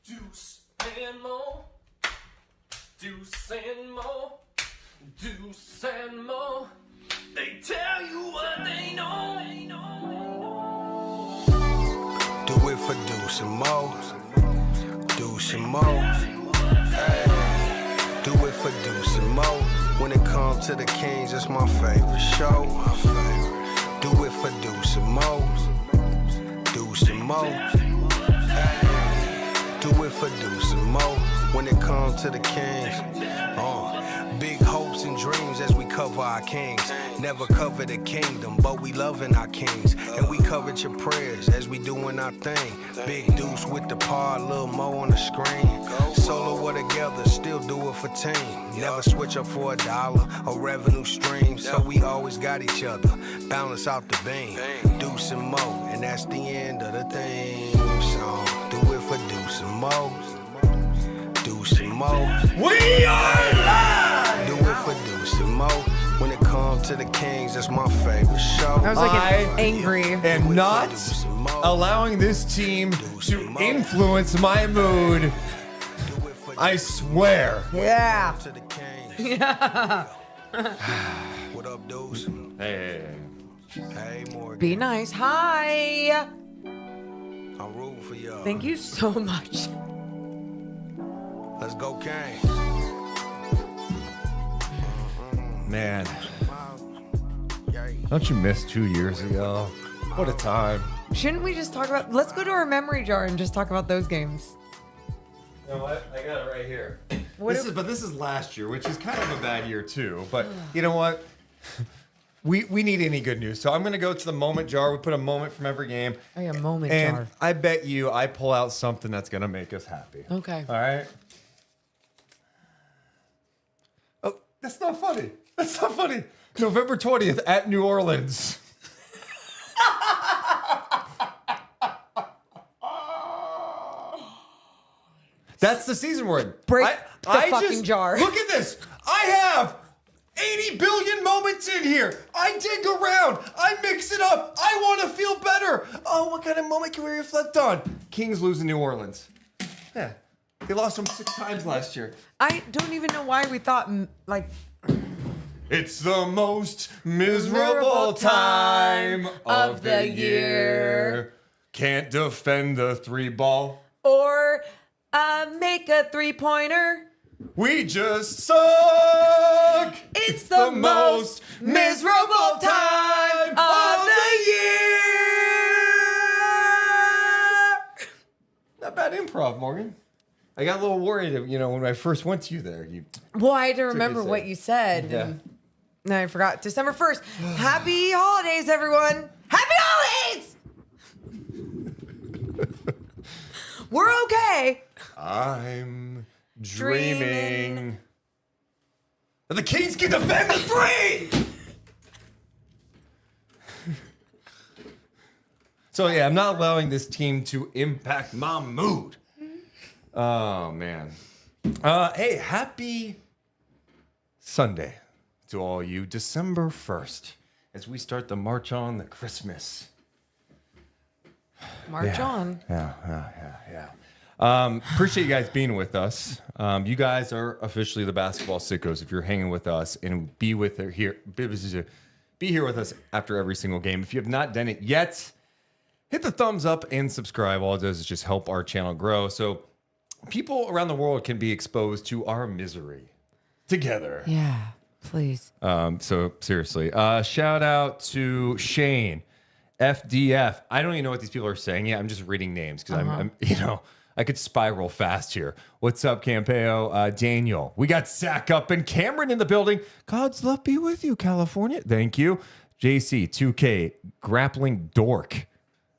Deuce and Mo. Deuce and Mo. Deuce and Mo. They tell you what they know. Do it for Deuce and Mo. Deuce and Mo. Hey. Do it for Deuce and Mo. When it comes to the Kings, it's my favorite show. Do it for Deuce and Mo. Deuce and Mo. Hey. Do it for Deuce and Mo. When it comes to the Kings. Big hopes and dreams as we cover our kings. Never cover the kingdom, but we loving our kings. And we covered your prayers as we doing our thing. Big Deuce with the pod, Lil Mo on the screen. Solo or together, still do it for team. Never switch up for $1 or revenue stream. So we always got each other, balance out the beam. Deuce and Mo, and that's the end of the theme song. Do it for Deuce and Mo. Deuce and Mo. We are live! Do it for Deuce and Mo. When it comes to the Kings, that's my favorite show. I was like angry. And not allowing this team to influence my mood. I swear. Yeah. Yeah. What up, Deuce? Hey. Hey, Morgan. Be nice. Hi. I'm rooting for y'all. Thank you so much. Let's go, Kings. Man. Don't you miss 2 years ago? What a time. Shouldn't we just talk about... Let's go to our memory jar and just talk about those games. You know what? I got it right here. What This is last year, which is kind of a bad year too. But you know what? We need any good news. So I'm going to go to the moment jar. We put a moment from every game. Oh, yeah, moment and jar. I bet you I pull out something that's going to make us happy. Okay. All right? Oh, that's not funny. That's not funny. November 20th at New Orleans. That's the season we're in. Break the fucking jar. Look at this. I have 80 billion moments in here. I dig around. I mix it up. I want to feel better. Oh, what kind of moment can we reflect on? Kings lose in New Orleans. Yeah. They lost them 6 times last year. I don't even know why we thought, like... It's the most miserable time of the year. Can't defend the 3-ball. Or make a 3-pointer. We just suck. It's the most miserable time of the year. Not bad improv, Morgan. I got a little worried, when I first went to you there. Well, I had to remember what you said. Yeah. And no, I forgot. December 1st. Happy holidays, everyone. Happy holidays! We're okay. I'm dreaming. The Kings can defend the 3! So, yeah, I'm not allowing this team to impact my mood. Oh, man. Hey, happy Sunday to all you. December 1st, as we start the march on the Christmas. March on. Yeah. Appreciate you guys being with us. You guys are officially the basketball sickos if you're hanging with us and be here with us after every single game. If you have not done it yet, hit the thumbs up and subscribe. All it does is just help our channel grow. So people around the world can be exposed to our misery together. Yeah, please. So seriously, shout out to Shane, FDF. I don't even know what these people are saying yet. I'm just reading names because I'm I could spiral fast here. What's up, Campeo? Daniel. We got Zach up and Cameron in the building. God's love be with you, California. Thank you. JC, 2K, grappling dork.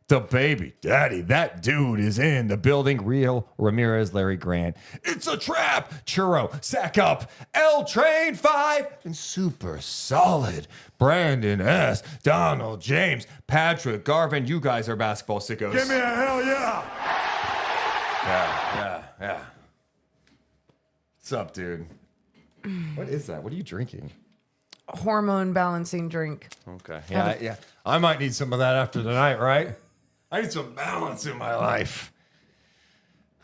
The baby daddy, that dude is in the building. Real Ramirez, Larry Grant. It's a trap. Churro, sack up. L Train 5 and super solid. Brandon S. Donald James, Patrick Garvin. You guys are basketball sickos. Give me a hell yeah! Yeah. What's up, dude? What is that? What are you drinking? Hormone balancing drink. Okay. Yeah. I might need some of that after tonight, right? I need some balance in my life.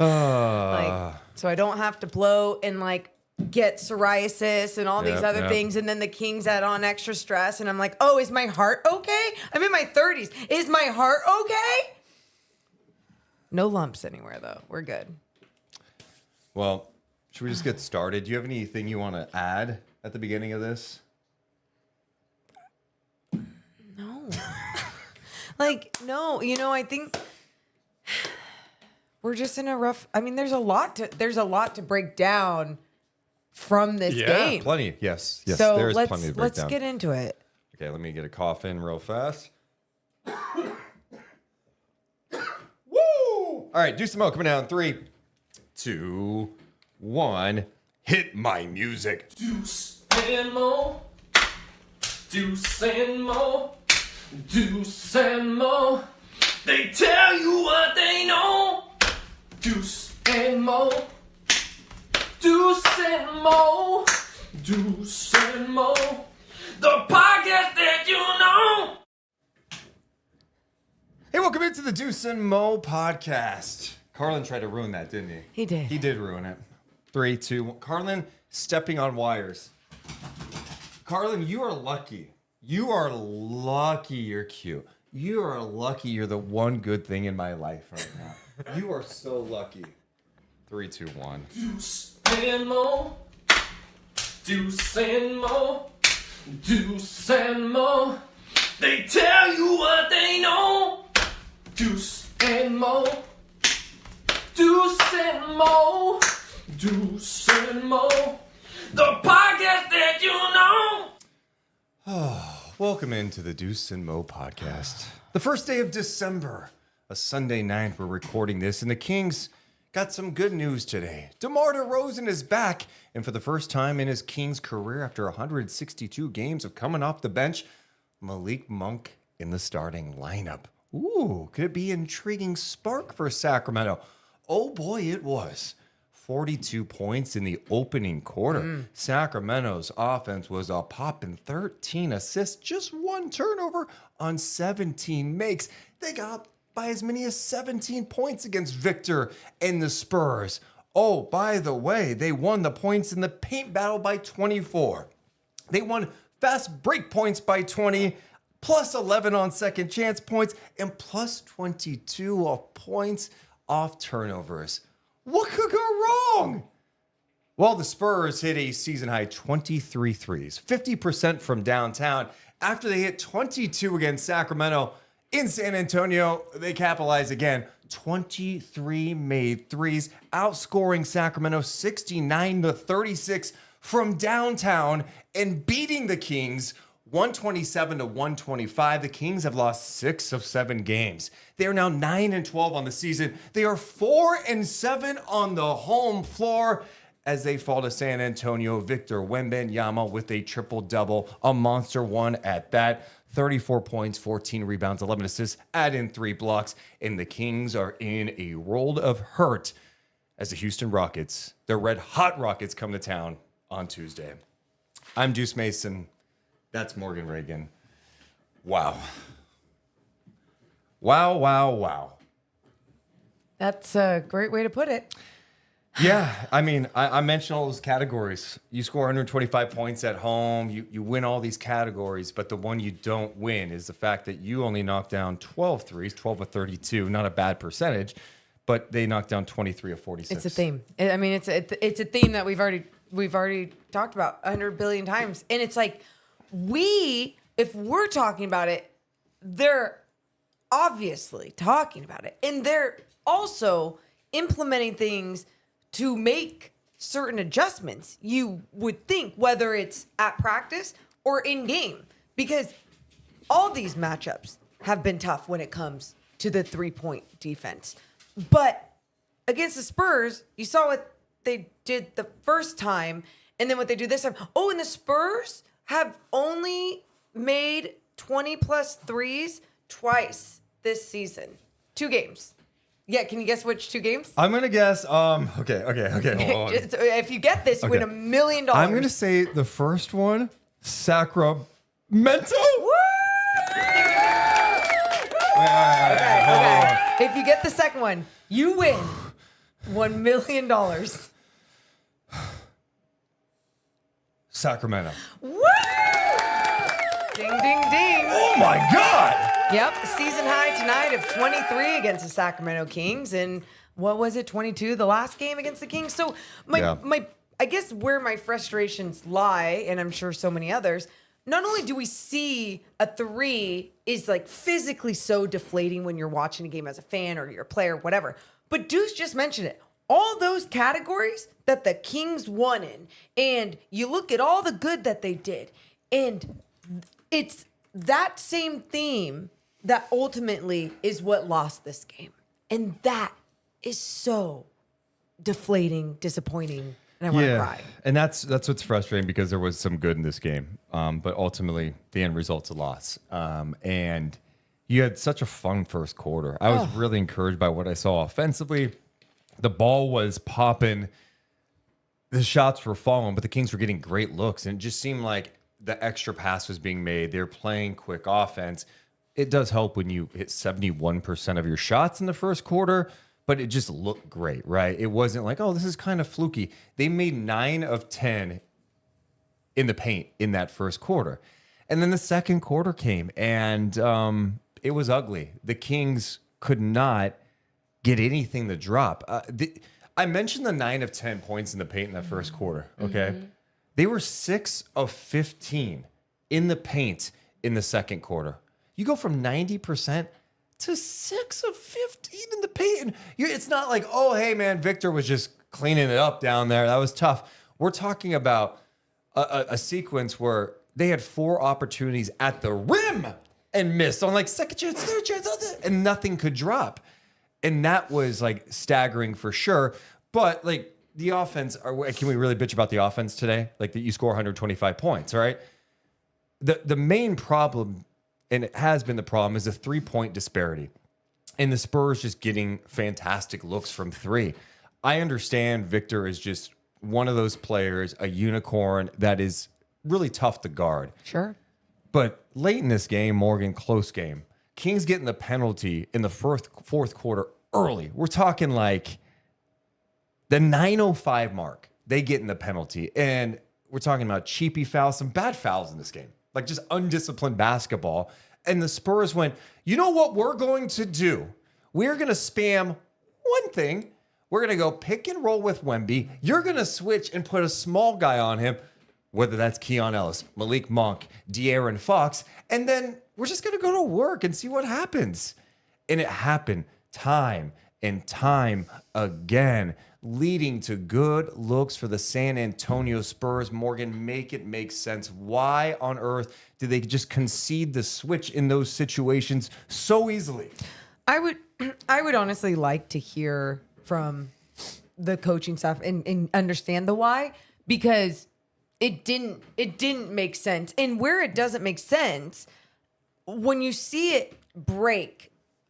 So I don't have to blow and like get psoriasis and all these other things. And then the Kings add on extra stress. And I'm like, oh, is my heart okay? I'm in my 30s. Is my heart okay? No lumps anywhere, though. We're good. Well, should we just get started? Do you have anything you want to add at the beginning of this? No. No. I think we're just in a rough. I mean, there's a lot to break down from this game. Yeah, plenty. Yes. So there is plenty to break down. Let's get into it. Okay, let me get a cough in real fast. Woo! All right, Deuce and Mo coming down. 3, 2, 1. Hit my music. Deuce and Mo. Deuce and Mo. Deuce and Mo. They tell you what they know. Deuce and Mo. Deuce and Mo. Deuce and Mo. The podcast that you know. Hey, welcome into the Deuce and Mo podcast. Carlin tried to ruin that, didn't he? He did. He did ruin it. 3, 2, 1. Carlin stepping on wires. Carlin, you are lucky. You are lucky you're cute. You are lucky you're the one good thing in my life right now. You are so lucky. 3, 2, 1. Deuce and Mo. Deuce and Mo. Deuce and Mo. They tell you what they know. Deuce and Mo. Deuce and Mo. Deuce and Mo. The podcast that you know. Welcome into the Deuce and Mo podcast. The first day of December, a Sunday night. We're recording this, and the Kings got some good news today. DeMar DeRozan is back, and for the first time in his Kings career, after 162 games of coming off the bench, Malik Monk in the starting lineup. Ooh, could it be an intriguing spark for Sacramento? Oh boy, it was. 42 points in the opening quarter. Sacramento's offense was a poppin' 13 assists, just 1 turnover on 17 makes. They got up by as many as 17 points against Victor and the Spurs. Oh, by the way, they won the points in the paint battle by 24. They won fast break points by 20, plus 11 on second chance points, and plus 22 of points off turnovers. What could go wrong? Well, the Spurs hit a season-high 23 threes, 50% from downtown. After they hit 22 against Sacramento in San Antonio, they capitalized again. 23 made threes, outscoring Sacramento 69-36 from downtown and beating the Kings 127-125. The Kings have lost 6 of 7 games. They are now 9-12 on the season. They are 4-7 on the home floor as they fall to San Antonio. Victor Wembanyama with a triple-double, a monster one at that. 34 points, 14 rebounds, 11 assists, add in 3 blocks, and the Kings are in a world of hurt as the Houston Rockets, the red hot Rockets, come to town on Tuesday. I'm Deuce Mason. That's Morgan Reagan. Wow. Wow, wow, wow. That's a great way to put it. Yeah, I mean, I mentioned all those categories. You score 125 points at home. You win all these categories, but the one you don't win is the fact that you only knocked down 12 threes, 12 of 32. Not a bad percentage, but they knocked down 23 of 46. It's a theme. I mean, it's a theme that we've already talked about 100 billion times, and it's like if we're talking about it, they're obviously talking about it, and they're also implementing things to make certain adjustments, you would think, whether it's at practice or in game, because all these matchups have been tough when it comes to the 3-point defense. But against the Spurs, you saw what they did the first time, and then what they do this time. Oh, and the Spurs have only made 20-plus threes twice this season. 2 games. Yeah, can you guess which 2 games? I'm going to guess, okay, hold on. If you get this, you win $1 million. I'm going to say the first one, Sacramento. Woo! Okay. If you get the second one, you win $1 million. Sacramento. Woo! Ding, ding, ding. Oh my God. Yep, season high tonight of 23 against the Sacramento Kings, and what was it, 22 the last game against the Kings? So my I guess where my frustrations lie, and I'm sure so many others, not only do we see a three is like physically so deflating when you're watching a game as a fan or you're a player, whatever, but Deuce just mentioned it. All those categories that the Kings won in, and you look at all the good that they did, and it's that same theme that ultimately is what lost this game. And that is so deflating, disappointing, and I want to cry. And that's what's frustrating because there was some good in this game. But ultimately, the end result's a loss. And you had such a fun first quarter. I was really encouraged by what I saw offensively. The ball was popping. The shots were falling, but the Kings were getting great looks. And it just seemed like the extra pass was being made. They're playing quick offense. It does help when you hit 71% of your shots in the first quarter, but it just looked great, right? It wasn't like, oh, this is kind of fluky. They made 9 of 10 in the paint in that first quarter. And then the second quarter came, and it was ugly. The Kings could not get anything to drop. I mentioned the 9 of 10 points in the paint in that first quarter, okay? Mm-hmm. They were 6 of 15 in the paint in the second quarter. You go from 90% to 6 of 15 in the paint. It's not like, oh, hey, man, Victor was just cleaning it up down there. That was tough. We're talking about a sequence where they had 4 opportunities at the rim and missed on like second chance, third chance, and nothing could drop. And that was like staggering for sure. But like the offense, can we really bitch about the offense today? Like that you score 125 points, all right? The main problem, and it has been the problem, is the 3-point disparity. And the Spurs just getting fantastic looks from 3. I understand Victor is just one of those players, a unicorn that is really tough to guard. Sure. But late in this game, Morgan, close game, Kings getting the penalty in the fourth quarter early. We're talking like the 9:05 mark. They get in the penalty. And we're talking about cheapy fouls, some bad fouls in this game. Like just undisciplined basketball. And the Spurs went, you know what we're going to do? We're going to spam one thing. We're going to go pick and roll with Wemby. You're going to switch and put a small guy on him, whether that's Keon Ellis, Malik Monk, De'Aaron Fox. And then we're just going to go to work and see what happens. And it happened time and time again, leading to good looks for the San Antonio Spurs. Morgan, make it make sense. Why on earth did they just concede the switch in those situations so easily? I would honestly like to hear from the coaching staff and understand the why, because it didn't make sense. And where it doesn't make sense, when you see it break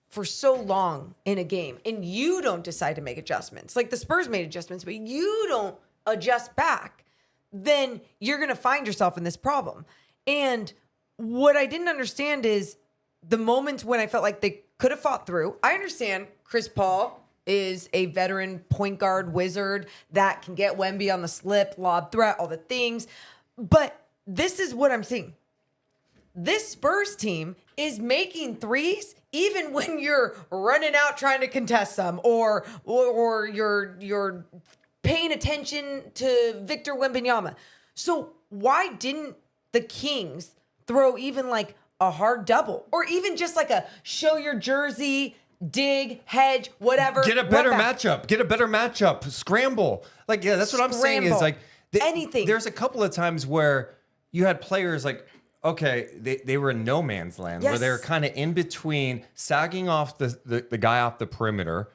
for so long in a game and you don't decide to make adjustments, like the Spurs made adjustments, but you don't adjust back, then you're going to find yourself in this problem. And what I didn't understand is the moments when I felt like they could have fought through. I understand Chris Paul is a veteran point guard wizard that can get Wemby on the slip, lob threat, all the things. But this is what I'm seeing. This Spurs team is making threes even when you're running out trying to contest some, or you're paying attention to Victor Wembanyama. So why didn't the Kings throw even like a hard double, or even just like a show your jersey, dig, hedge, whatever? Get a better matchup. Scramble. Like, yeah, that's what I'm saying is like anything. There's a couple of times where you had players like, okay, they were in no man's land, where they're kind of in between, sagging off the guy off the perimeter.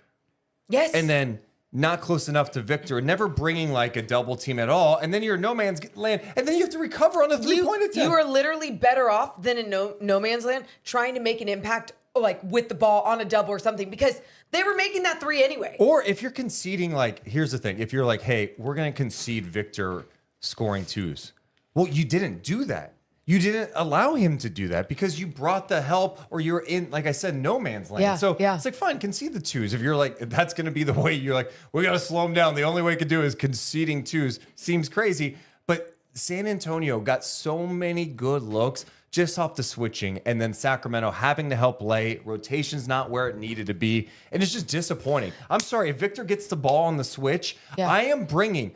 Yes. And then not close enough to Victor, never bringing like a double team at all. And then you're in no man's land, and then you have to recover on a 3-point attempt. You are literally better off than in no man's land trying to make an impact like with the ball on a double or something, because they were making that 3 anyway. Or if you're conceding, like, here's the thing. If you're like, hey, we're going to concede Victor scoring 2s. Well, you didn't do that. You didn't allow him to do that because you brought the help, or you're in, like I said, no man's land. It's like, fine, concede the twos. If you're like, that's going to be the way, you're like, we got to slow him down. The only way we could do is conceding twos. Seems crazy. But San Antonio got so many good looks just off the switching, and then Sacramento having to help late. Rotation's not where it needed to be. And it's just disappointing. I'm sorry, if Victor gets the ball on the switch, I am bringing,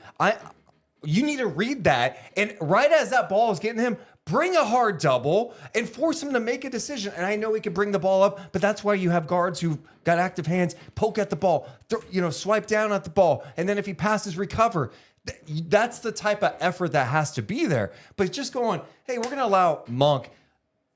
you need to read that. And right as that ball is getting him, bring a hard double and force him to make a decision. And I know he can bring the ball up, but that's why you have guards who've got active hands, poke at the ball, swipe down at the ball. And then if he passes, recover. That's the type of effort that has to be there. But just going, hey, we're going to allow Monk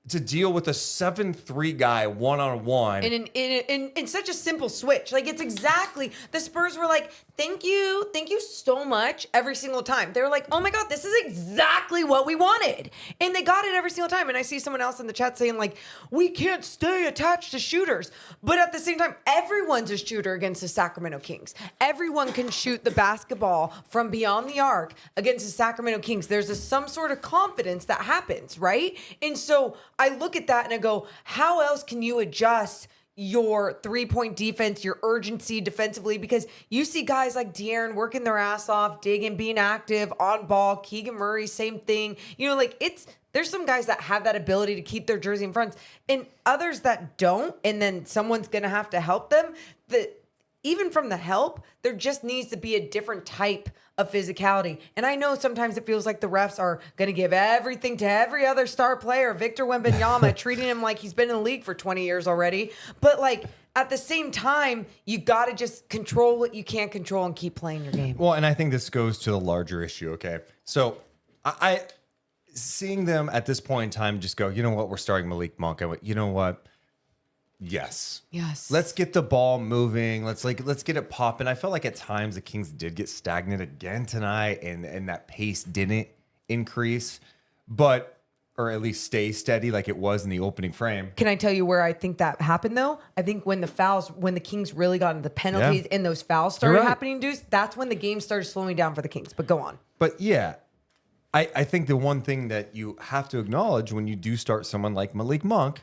to deal with a 7-3 guy one-on-one. In such a simple switch. Like, it's exactly, the Spurs were like, thank you so much every single time. They were like, oh my God, this is exactly what we wanted. And they got it every single time. And I see someone else in the chat saying like, we can't stay attached to shooters. But at the same time, everyone's a shooter against the Sacramento Kings. Everyone can shoot the basketball from beyond the arc against the Sacramento Kings. There's some sort of confidence that happens, right? And so I look at that and I go, how else can you adjust your three-point defense, your urgency defensively? Because you see guys like De'Aaron working their ass off, digging, being active, on ball. Keegan Murray, same thing. There's some guys that have that ability to keep their jersey in front, and others that don't, and then someone's going to have to help them. Even from the help, there just needs to be a different type of physicality. And I know sometimes it feels like the refs are going to give everything to every other star player, Victor Wembanyama, treating him like he's been in the league for 20 years already. But like, at the same time, you got to just control what you can't control and keep playing your game. Well, and I think this goes to the larger issue, okay? So I seeing them at this point in time just go, you know what, we're starting Malik Monk. I went, you know what? Yes. Let's get the ball moving. Let's get it popping. I felt like at times the Kings did get stagnant again tonight, and that pace didn't increase, or at least stay steady like it was in the opening frame. Can I tell you where I think that happened though? I think when the Kings really got into the penalties and those fouls started happening, Deuce, that's when the game started slowing down for the Kings. But go on. But yeah, I think the one thing that you have to acknowledge when you do start someone like Malik Monk,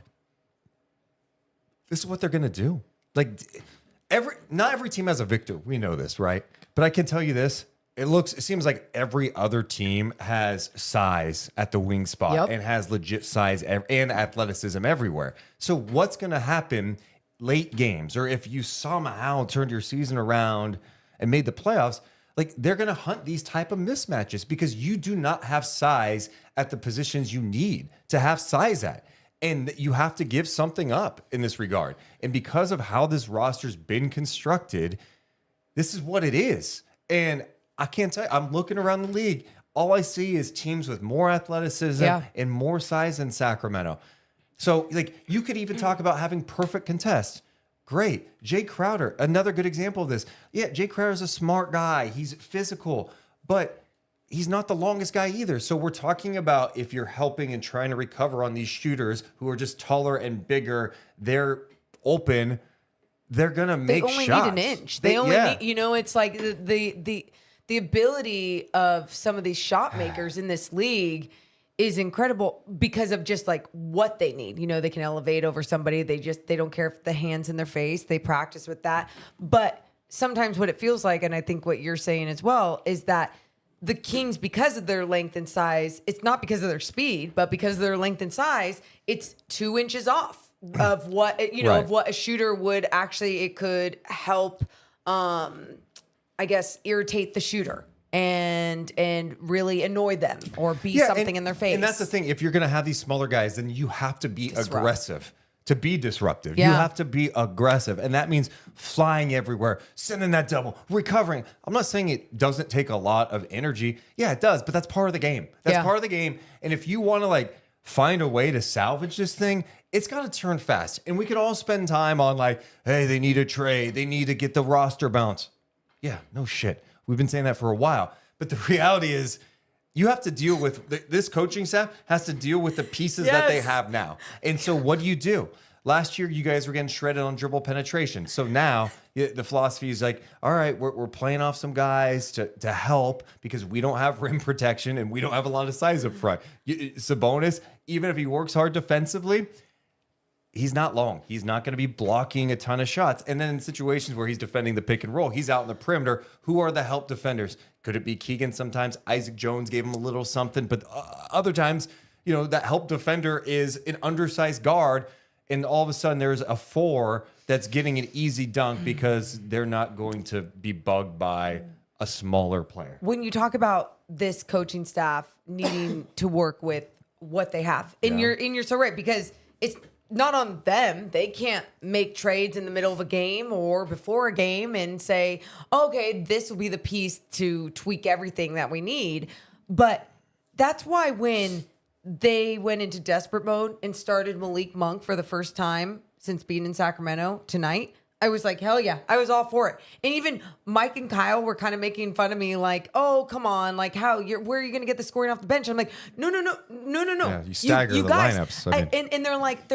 this is what they're going to do. Like, not every team has a Victor. We know this, right? But I can tell you this. It seems like every other team has size at the wing spot and has legit size and athleticism everywhere. So what's going to happen late games, or if you somehow turned your season around and made the playoffs, like, they're going to hunt these type of mismatches because you do not have size at the positions you need to have size at. And you have to give something up in this regard. And because of how this roster's been constructed, this is what it is. And I can't tell you, I'm looking around the league. All I see is teams with more athleticism and more size than Sacramento. So, like, you could even talk about having perfect contests. Great. Jay Crowder, another good example of this. Yeah, Jay Crowder's a smart guy. He's physical, but he's not the longest guy either. So we're talking about if you're helping and trying to recover on these shooters who are just taller and bigger, they're open, they're going to make shots. They only need an inch. They only need, it's like the ability of some of these shot makers in this league is incredible because of just like what they need. They can elevate over somebody. They don't care if the hand's in their face. They practice with that. But sometimes what it feels like, and I think what you're saying as well, is that the Kings, because of their length and size, it's not because of their speed, but because of their length and size, it's 2 inches off of what, of what a shooter would actually, it could help, irritate the shooter and really annoy them or be something in their face. And that's the thing. If you're going to have these smaller guys, then you have to be aggressive. To be disruptive. You have to be aggressive. And that means flying everywhere, sending that double, recovering. I'm not saying it doesn't take a lot of energy. Yeah, it does, but that's part of the game. That's part of the game. And if you want to find a way to salvage this thing, it's got to turn fast. And we can all spend time on hey, they need a trade. They need to get the roster bounce. Yeah, no shit. We've been saying that for a while. But the reality is, you have to deal with this coaching staff has to deal with the pieces that they have now. And so what do? Last year, you guys were getting shredded on dribble penetration. So now The philosophy is like, all right, we're playing off some guys to help because we don't have rim protection and we don't have a lot of size up front. Sabonis, even if he works hard defensively, he's not long. He's not going to be blocking a ton of shots. And then in situations where he's defending the pick and roll, he's out in the perimeter. Who are the help defenders? Could it be Keegan sometimes? Isaac Jones gave him a little something. But other times, that help defender is an undersized guard. And all of a sudden there's a 4 that's getting an easy dunk because they're not going to be bugged by a smaller player. When you talk about this coaching staff needing to work with what they have, and you're so right, because it's not on them. They can't make trades in the middle of a game or before a game and say, okay, this will be the piece to tweak everything that we need. But that's why when they went into desperate mode and started Malik Monk for the first time since being in Sacramento tonight, I was like, hell yeah, I was all for it. And even Mike and Kyle were kind of making fun of me, like, oh, come on, like, where are you going to get the scoring off the bench? I'm like, no. Yeah, you stagger the guys, lineups. And they're like,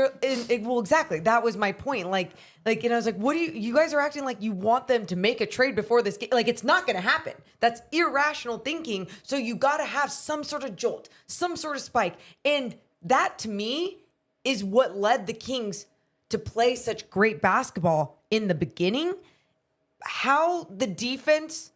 well, exactly. That was my point. Like, and I was like, what do you guys are acting like you want them to make a trade before this game? Like, it's not going to happen. That's irrational thinking. So you got to have some sort of jolt, some sort of spike. And that to me is what led the Kings to play such great basketball in the beginning. How the defense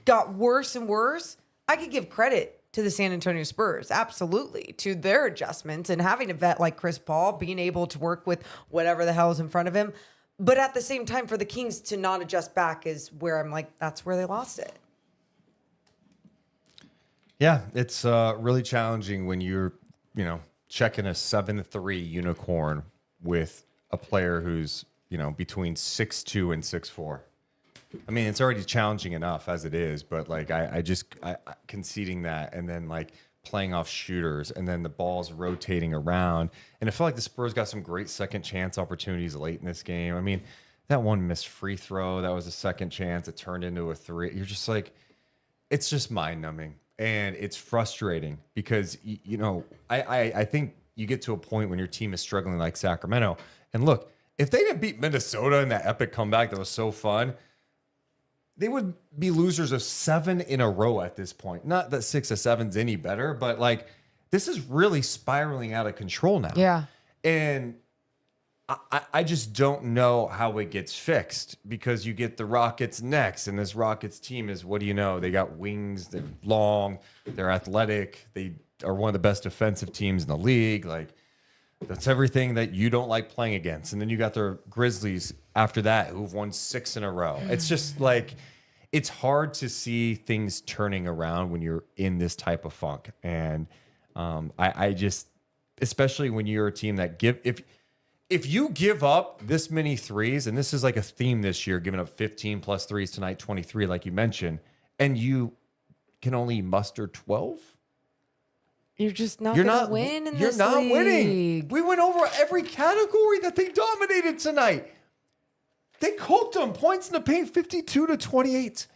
got worse and worse, I could give credit to the San Antonio Spurs, absolutely, to their adjustments and having a vet like Chris Paul being able to work with whatever the hell is in front of him. But at the same time, for the Kings to not adjust back is where I'm like, that's where they lost it. Yeah, it's really challenging when you're, checking a 7'3" unicorn with a player who's, between 6'2" and 6'4". I mean, it's already challenging enough as it is, but like I conceding that and then like playing off shooters and then the ball's rotating around. And I feel like the Spurs got some great second chance opportunities late in this game. I mean, that one missed free throw, that was a second chance. It turned into a 3. You're just like, it's just mind numbing and it's frustrating because, I think you get to a point when your team is struggling like Sacramento. And look, if they didn't beat Minnesota in that epic comeback that was so fun, they would be losers of 7 in a row at this point. Not that 6 of 7's any better, but like this is really spiraling out of control now. Yeah. And I just don't know how it gets fixed because you get the Rockets next, and this Rockets team is, what do you know? They got wings, they're long, they're athletic, they are one of the best defensive teams in the league. Like, that's everything that you don't like playing against. And then you got the Grizzlies after that, who've won 6 in a row. It's just like, it's hard to see things turning around when you're in this type of funk. And I just, especially when you're a team that if you give up this many threes, and this is like a theme this year, giving up 15 plus threes tonight, 23, like you mentioned, and you can only muster 12, you're just not going to win in this You're not league. winning. We went over every category that they dominated tonight. They cooked them. Points in the paint, 52-28.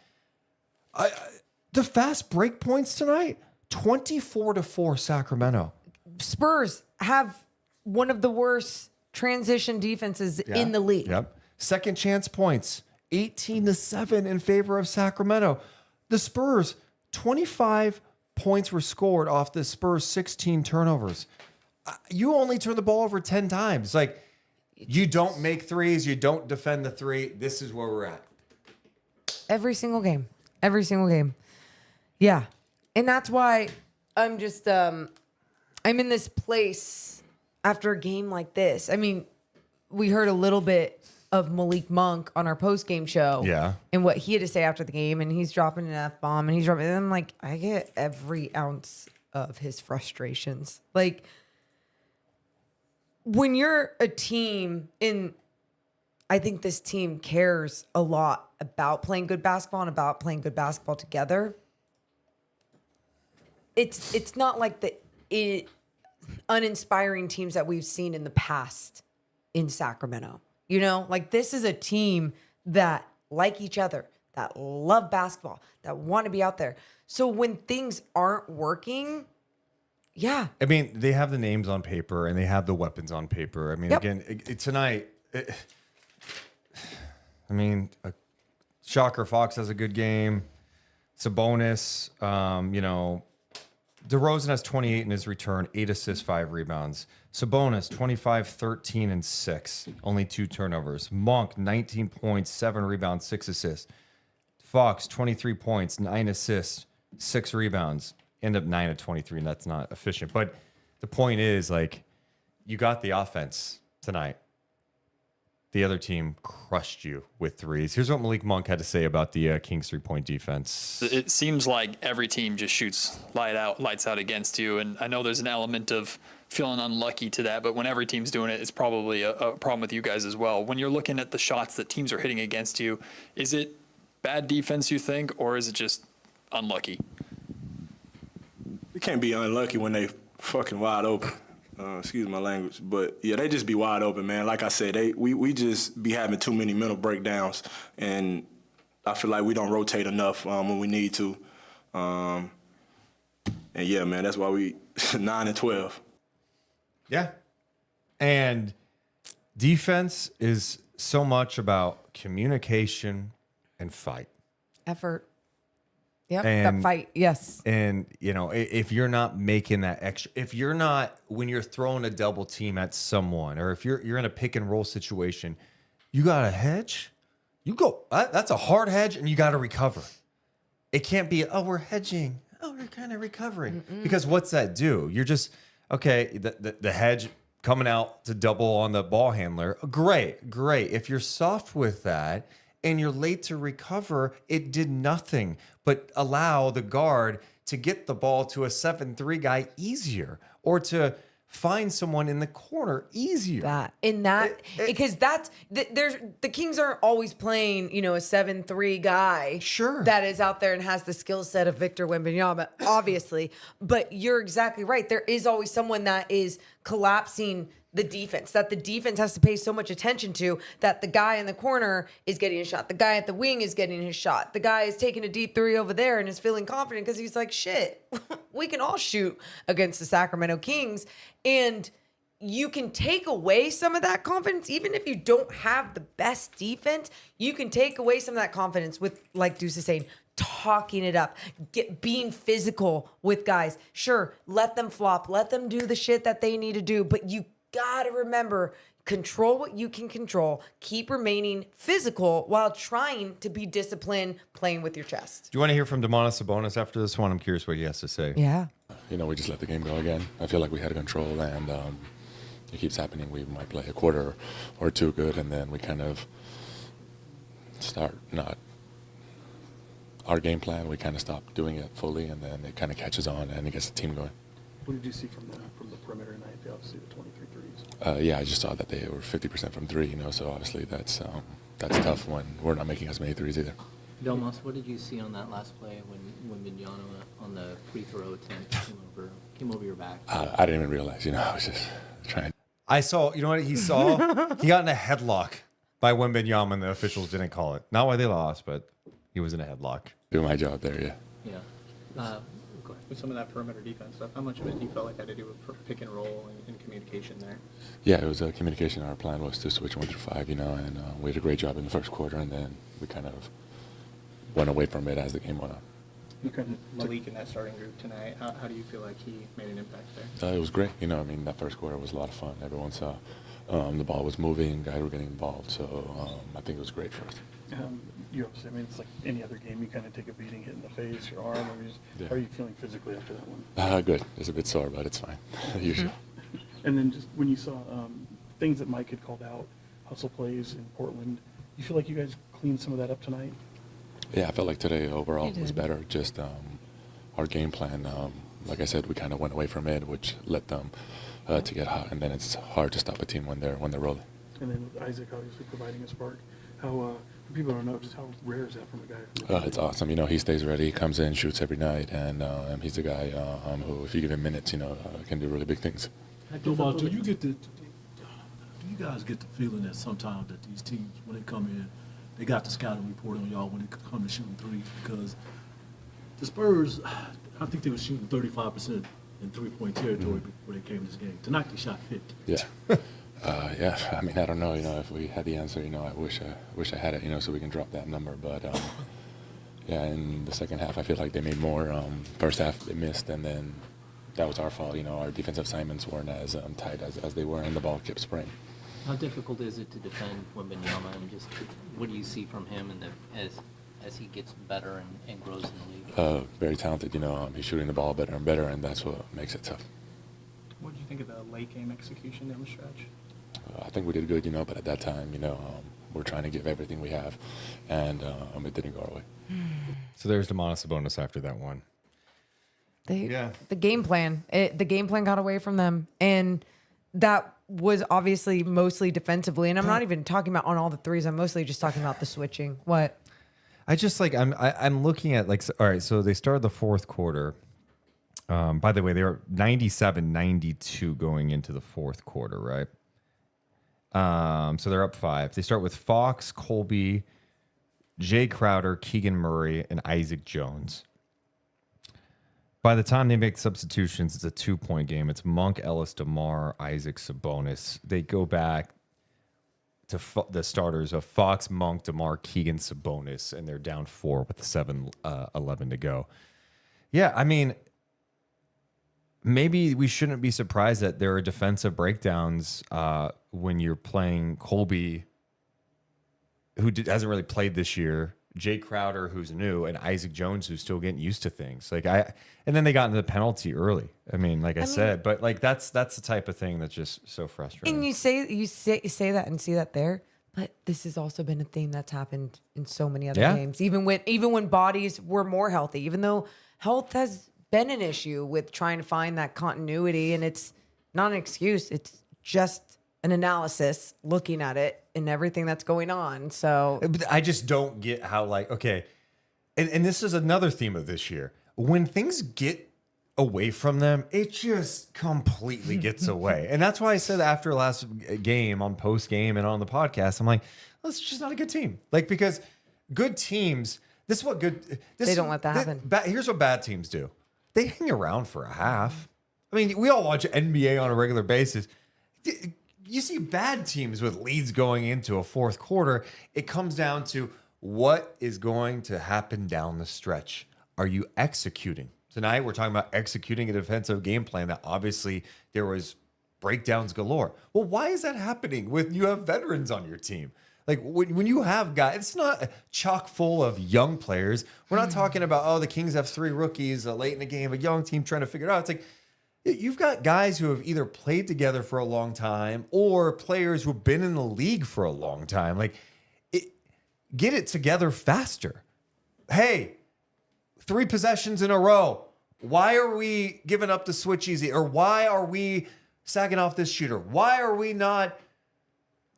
The fast break points tonight, 24-4 Sacramento. Spurs have one of the worst transition defenses in the league. Yep. Second chance points, 18-7 in favor of Sacramento. The Spurs, 25 points were scored off the Spurs 16 turnovers. You only turn the ball over 10 times. Like, you don't make threes, you don't defend the 3. This is where we're at. Every single game. Every single game. Yeah. And that's why I'm just I'm in this place after a game like this. I mean, we heard a little bit of Malik Monk on our post-game show. Yeah. And what he had to say after the game, and he's dropping an F-bomb, and and I'm like, I get every ounce of his frustrations. Like, when you're a team, and I think this team cares a lot about playing good basketball and about playing good basketball together, it's not like the uninspiring teams that we've seen in the past in Sacramento. Like, this is a team that like each other, that love basketball, that want to be out there. So when things aren't working, yeah. I mean, they have the names on paper and they have the weapons on paper. I mean, again, tonight, I mean, shocker, Fox has a good game. Sabonis, DeRozan has 28 in his return, 8 assists, 5 rebounds. Sabonis, 25, 13, and 6, only 2 turnovers. Monk, 19 points, 7 rebounds, 6 assists. Fox, 23 points, 9 assists, 6 rebounds. End up 9 of 23, and that's not efficient. But the point is, like, you got the offense tonight. The other team crushed you with threes. Here's what Malik Monk had to say about the Kings 3-point defense. It seems like every team just shoots lights out against you. And I know there's an element of feeling unlucky to that, but when every team's doing it, it's probably a problem with you guys as well. When you're looking at the shots that teams are hitting against you, is it bad defense, you think, or is it just unlucky? We can't be unlucky when they fucking wide open. Excuse my language, but yeah, they just be wide open, man. Like I said, we just be having too many mental breakdowns, and I feel like we don't rotate enough when we need to. And yeah, man, that's why we 9 and 12. Yeah, and defense is so much about communication and fight. Effort. Yep, And- that fight. Yes. And, if you're not making that extra, if you're not, when you're throwing a double team at someone, or if you're in a pick and roll situation, you got to hedge. You go, that's a hard hedge, and you got to recover. It can't be, we're hedging. We're kind of recovering. Because what's that do? You're just, okay, the hedge coming out to double on the ball handler. Great. If you're soft with that, and you're late to recover, it did nothing but allow the guard to get the ball to a 7-3 guy easier, or to find someone in the corner easier. Because there's the Kings aren't always playing, a 7-3 guy. Sure. That is out there and has the skill set of Victor Wembanyama, obviously. But you're exactly right. There is always someone that is collapsing the defense, that the defense has to pay so much attention to, that the guy in the corner is getting a shot. The guy at the wing is getting his shot. The guy is taking a deep 3 over there and is feeling confident because he's like, shit, we can all shoot against the Sacramento Kings. And you can take away some of that confidence. Even if you don't have the best defense, you can take away some of that confidence with, like Deuce is saying, talking it up, being physical with guys. Sure, let them flop, let them do the shit that they need to do, but you gotta remember, control what you can control, keep remaining physical while trying to be disciplined, playing with your chest. Do you want to hear from Domantas Sabonis after this one? I'm curious what he has to say. Yeah. We just let the game go again. I feel like we had control, and it keeps happening. We might play a quarter or two good, and then we kind of start not our game plan. We kind of stop doing it fully, and then it kind of catches on, and it gets the team going. What did you see from the perimeter tonight? Obviously, the 23 threes. Yeah, I just saw that they were 50% from 3. So obviously that's tough when we're not making as many threes either. Delmas, what did you see on that last play when Mignano on the free throw attempt came over your back? I didn't even realize. I was just trying. I saw, you know what he saw? He got in a headlock by Wembenyama, and the officials didn't call it. Not why they lost, but he was in a headlock. Do my job there, yeah. Yeah. Go ahead. With some of that perimeter defense stuff, how much of it do you feel like had to do with pick and roll and communication there? Yeah, it was communication. Our plan was to switch 1 through 5, and we did a great job in the first quarter, and then we kind of went away from it as the game went on. You couldn't Malik in that starting group tonight. How do you feel like he made an impact there? It was great. That first quarter was a lot of fun. Everyone saw the ball was moving, guys were getting involved, so I think it was great for us. You obviously, it's like any other game. You kind of take a beating, hit in the face, your arm. How are you feeling physically after that one? Good. It's a bit sore, but it's fine. Usually. And then just when you saw things that Mike had called out, hustle plays in Portland, you feel like you guys cleaned some of that up tonight? Yeah, I felt like today overall was better. Just our game plan, like I said, we kind of went away from it, which led them to get hot, and then it's hard to stop a team when they're rolling. And then with Isaac obviously providing a spark, how people don't know just how rare is that from a guy? It's awesome. He stays ready, he comes in, shoots every night, and he's a guy who, if you give him minutes, can do really big things. Do you guys get the feeling that sometimes that these teams, when they come in, they got the scouting report on y'all when they come to shooting threes? Because the Spurs, I think they were shooting 35% in three-point territory before they came to this game. Tonight they shot 50. Yeah. Yeah, I mean, I don't know. If we had the answer, I wish I had it. So we can drop that number. But yeah, in the second half, I feel like they made more. First half, they missed, and then that was our fault. Our defensive assignments weren't as tight as they were, and the ball kept spraying. How difficult is it to defend Wembenyama, and just what do you see from him as he gets better and grows in the league? Very talented. He's shooting the ball better and better, and that's what makes it tough. What did you think of the late game execution down the stretch? I think we did good, but at that time, we're trying to give everything we have, and it didn't go our way. So there's Domantas Sabonis after that one. The game plan. The game plan got away from them, and that was obviously mostly defensively. And I'm not even talking about on all the threes. I'm mostly just talking about the switching. What? I just I'm looking at all right. So they started the fourth quarter. By the way, they were 97-92 going into the fourth quarter, right? So they're up 5. They start with Fox, Colby, Jay Crowder, Keegan Murray, and Isaac Jones. By the time they make substitutions, it's a 2-point game. It's Monk, Ellis, DeMar, Isaac, Sabonis. They go back to the starters of Fox, Monk, DeMar, Keegan, Sabonis, and they're down 4 with 7:11 to go. Yeah, I mean, maybe we shouldn't be surprised that there are defensive breakdowns when you're playing Colby, who hasn't really played this year, Jay Crowder, who's new, and Isaac Jones, who's still getting used to things. And then they got into the penalty early. I mean, I said, but that's the type of thing that's just so frustrating. And you say that and see that there, but this has also been a theme that's happened in so many other games. Even when bodies were more healthy, even though health has been an issue with trying to find that continuity, and it's not an excuse. It's just an analysis looking at it and everything that's going on. So I just don't get how okay. And this is another theme of this year. When things get away from them, it just completely gets away. And that's why I said after last game on post game and on the podcast, I'm like, well, it's just not a good team. Because good teams, they don't let that happen. Here's what bad teams do. They hang around for a half. I mean, we all watch NBA on a regular basis. You see bad teams with leads going into a fourth quarter. It comes down to what is going to happen down the stretch. Are you executing? Tonight, we're talking about executing a defensive game plan that obviously there was breakdowns galore. Well, why is that happening when you have veterans on your team? When you have guys, it's not chock full of young players. We're not talking about, the Kings have 3 rookies late in the game, a young team trying to figure it out. It's like you've got guys who have either played together for a long time or players who've been in the league for a long time. Get it together faster. Hey, 3 possessions in a row. Why are we giving up the switch easy? Or why are we sagging off this shooter? Why are we not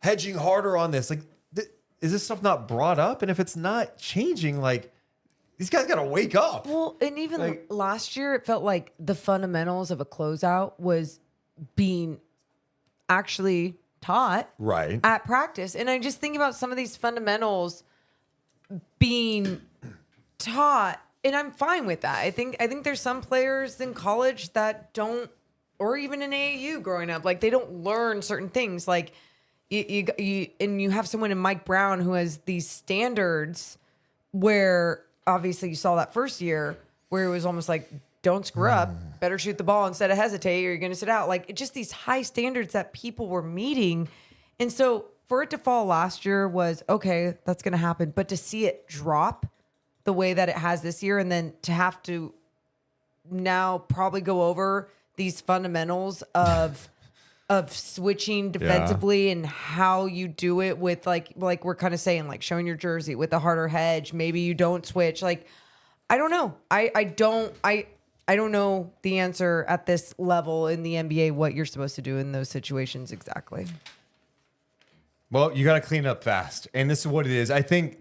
hedging harder on this? Is this stuff not brought up? And if it's not changing, these guys got to wake up. Well, and even last year, it felt like the fundamentals of a closeout was being actually taught at practice. And I just think about some of these fundamentals being taught, and I'm fine with that. I think there's some players in college that don't, or even in AAU growing up, they don't learn certain things. You have someone in Mike Brown who has these standards where obviously you saw that first year where it was almost don't screw up, better shoot the ball instead of hesitate or you're going to sit out. Just these high standards that people were meeting. And so for it to fall last year was, okay, that's going to happen. But to see it drop the way that it has this year and then to have to now probably go over these fundamentals of switching defensively and how you do it with like we're kind of saying, showing your jersey with a harder hedge. Maybe you don't switch. I don't know. I don't know the answer at this level in the NBA, what you're supposed to do in those situations exactly. Well, you got to clean up fast. And this is what it is. I think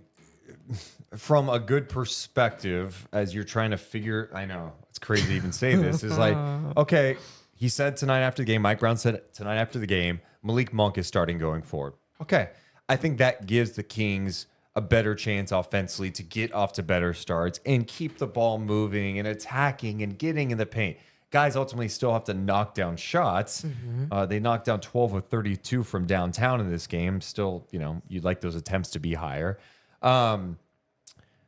from a good perspective, as you're trying to figure, I know it's crazy to even say this, is okay, he said tonight after the game, Mike Brown said tonight after the game, Malik Monk is starting going forward. Okay. I think that gives the Kings a better chance offensively to get off to better starts and keep the ball moving and attacking and getting in the paint. guys ultimately still have to knock down shots. They knocked down 12 of 32 from downtown in this game. Still, you'd like those attempts to be higher.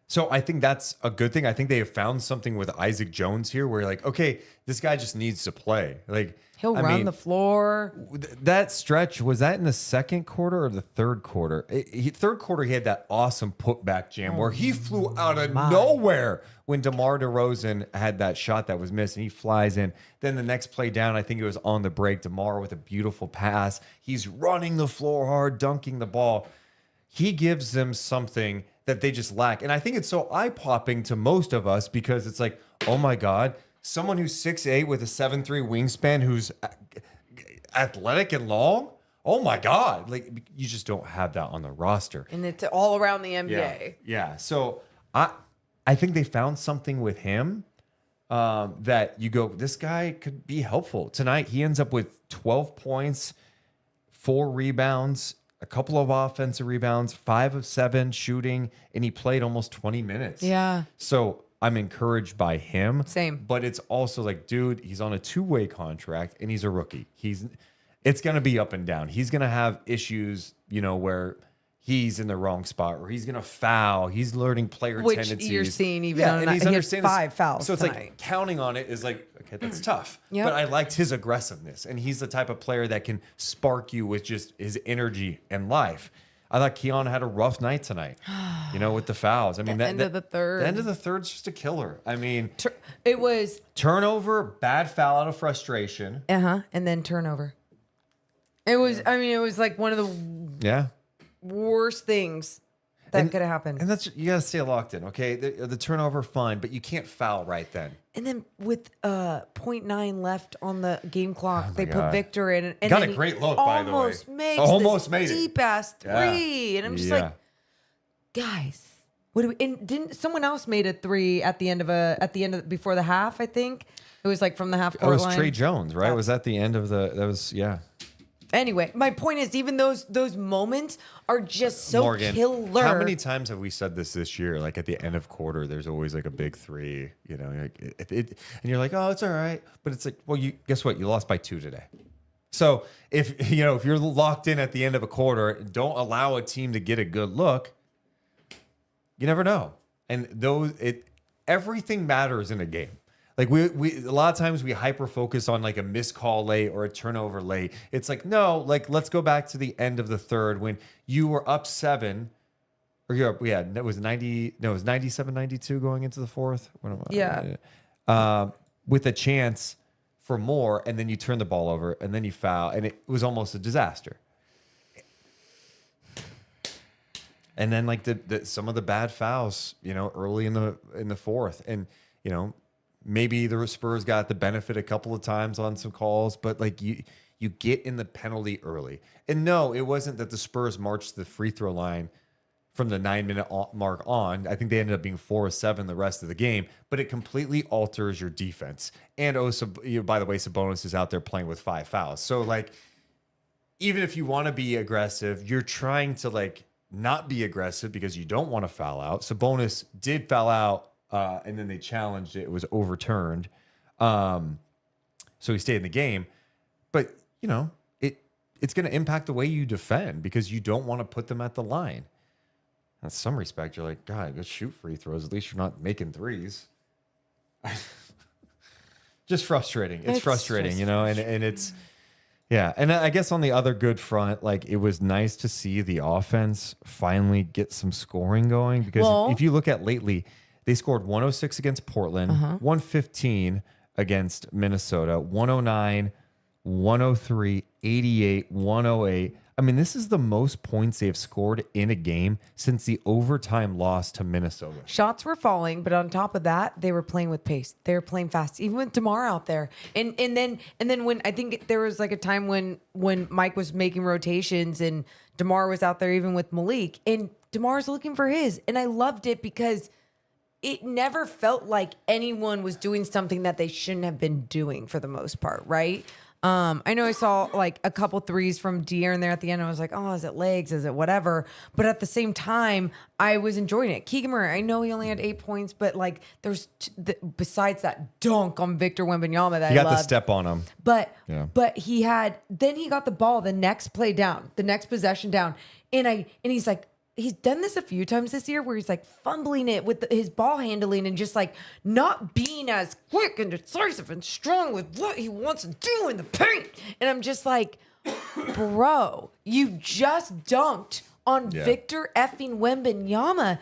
So I think that's a good thing. I think they have found something with Isaac Jones here where you're like, okay, this guy just needs to play. Like, He'll run the floor. That stretch, was that in the second quarter or the third quarter? Third quarter, he had that awesome putback jam where he flew out of nowhere when DeMar DeRozan had that shot that was missed, and he flies in. Then the next play down, I think it was on the break, DeMar with a beautiful pass. He's running the floor hard, dunking the ball. He gives them something that they just lack. And I think it's so eye-popping to most of us because it's like, oh my God, someone who's 6'8" with a 7'3" wingspan who's athletic and long? Oh my God. Like, you just don't have that on the roster. And it's all around the NBA. Yeah. So I think they found something with him that you go, this guy could be helpful. Tonight, he ends up with 12 points, 4 rebounds, a couple of offensive rebounds, 5 of 7 shooting, and he played almost 20 minutes. Yeah. So I'm encouraged by him. Same. But it's also like, dude, he's on a 2-way contract and he's a rookie. It's going to be up and down. He's going to have issues, where he's in the wrong spot or he's going to foul. He's learning player tendencies. Which you're seeing even on that. He had 5 fouls So it's tonight. like counting on it is like, okay, that's tough. Yep. But I liked his aggressiveness. And he's the type of player that can spark you with just his energy and life. I thought Keon had a rough night tonight, with the fouls. I mean, the end of the third. The end of the third's just a killer. I mean, it was turnover, bad foul out of frustration. and then turnover. It was. I mean, it was like one of the worst things that could have happened. And that's, you got to stay locked in, okay? The turnover, fine, but you can't foul right then. And then with 0.9 left on the game clock, they God. put Victor in. And Got then a great look, he by the way. Almost made it. Deep ass 3. Yeah. And I'm just like, guys, what do we? And didn't someone else made a 3 before the half? I think it was like from the half court line. It was line. Trey Jones, right? Was that the end of the? Anyway, my point is, even those moments are just so Morgan, killer. how many times have we said this year? Like at the end of quarter, there's always like a big 3, like and you're like, oh, it's all right. But it's like, well, guess what? You lost by 2 today. So if you're locked in at the end of a quarter, don't allow a team to get a good look. You never know. And everything matters in a game. Like we a lot of times we hyper focus on like a missed call late or a turnover late. It's like, no, like let's go back to the end of the third when you were up 7 or it was 97-92 going into the fourth. With a chance for more, and then you turn the ball over and then you foul, and it was almost a disaster. And then like some of the bad fouls, early in the fourth, and maybe the Spurs got the benefit a couple of times on some calls, but like you get in the penalty early. And no, it wasn't that the Spurs marched the free throw line from the 9-minute mark on. I think they ended up being 4 of 7 the rest of the game, but it completely alters your defense. And also, by the way, Sabonis is out there playing with 5 fouls. So like, even if you want to be aggressive, you're trying to like not be aggressive because you don't want to foul out. Sabonis did foul out. And then they challenged it. It was overturned. So he stayed in the game. But, it's going to impact the way you defend because you don't want to put them at the line. In some respect, you're like, God, go shoot free throws. At least you're not making threes. Just frustrating. It's frustrating, and it's... Yeah, and I guess on the other good front, like it was nice to see the offense finally get some scoring going because if you look at lately... They scored 106 against Portland, 115 against Minnesota, 109, 103, 88, 108. I mean, this is the most points they've scored in a game since the overtime loss to Minnesota. Shots were falling, but on top of that, they were playing with pace. They were playing fast, even with DeMar out there. And then when I think there was like a time when Mike was making rotations and DeMar was out there even with Malik, and DeMar's looking for his. And I loved it because it never felt like anyone was doing something that they shouldn't have been doing for the most part, right? I know I saw like a couple threes from De'Aaron there at the end. I was like, oh, is it legs? Is it whatever? But at the same time, I was enjoying it. Keegan Murray, I know he only had 8 points, but like there's besides that dunk on Victor Wembanyama that He I got the loved. step on him. But Yeah. but he got the ball the next play down, the next possession down, and he's like, he's done this a few times this year where he's like fumbling it with his ball handling and just like not being as quick and decisive and strong with what he wants to do in the paint. And I'm just like, bro, you just dunked on Victor effing Wembanyama.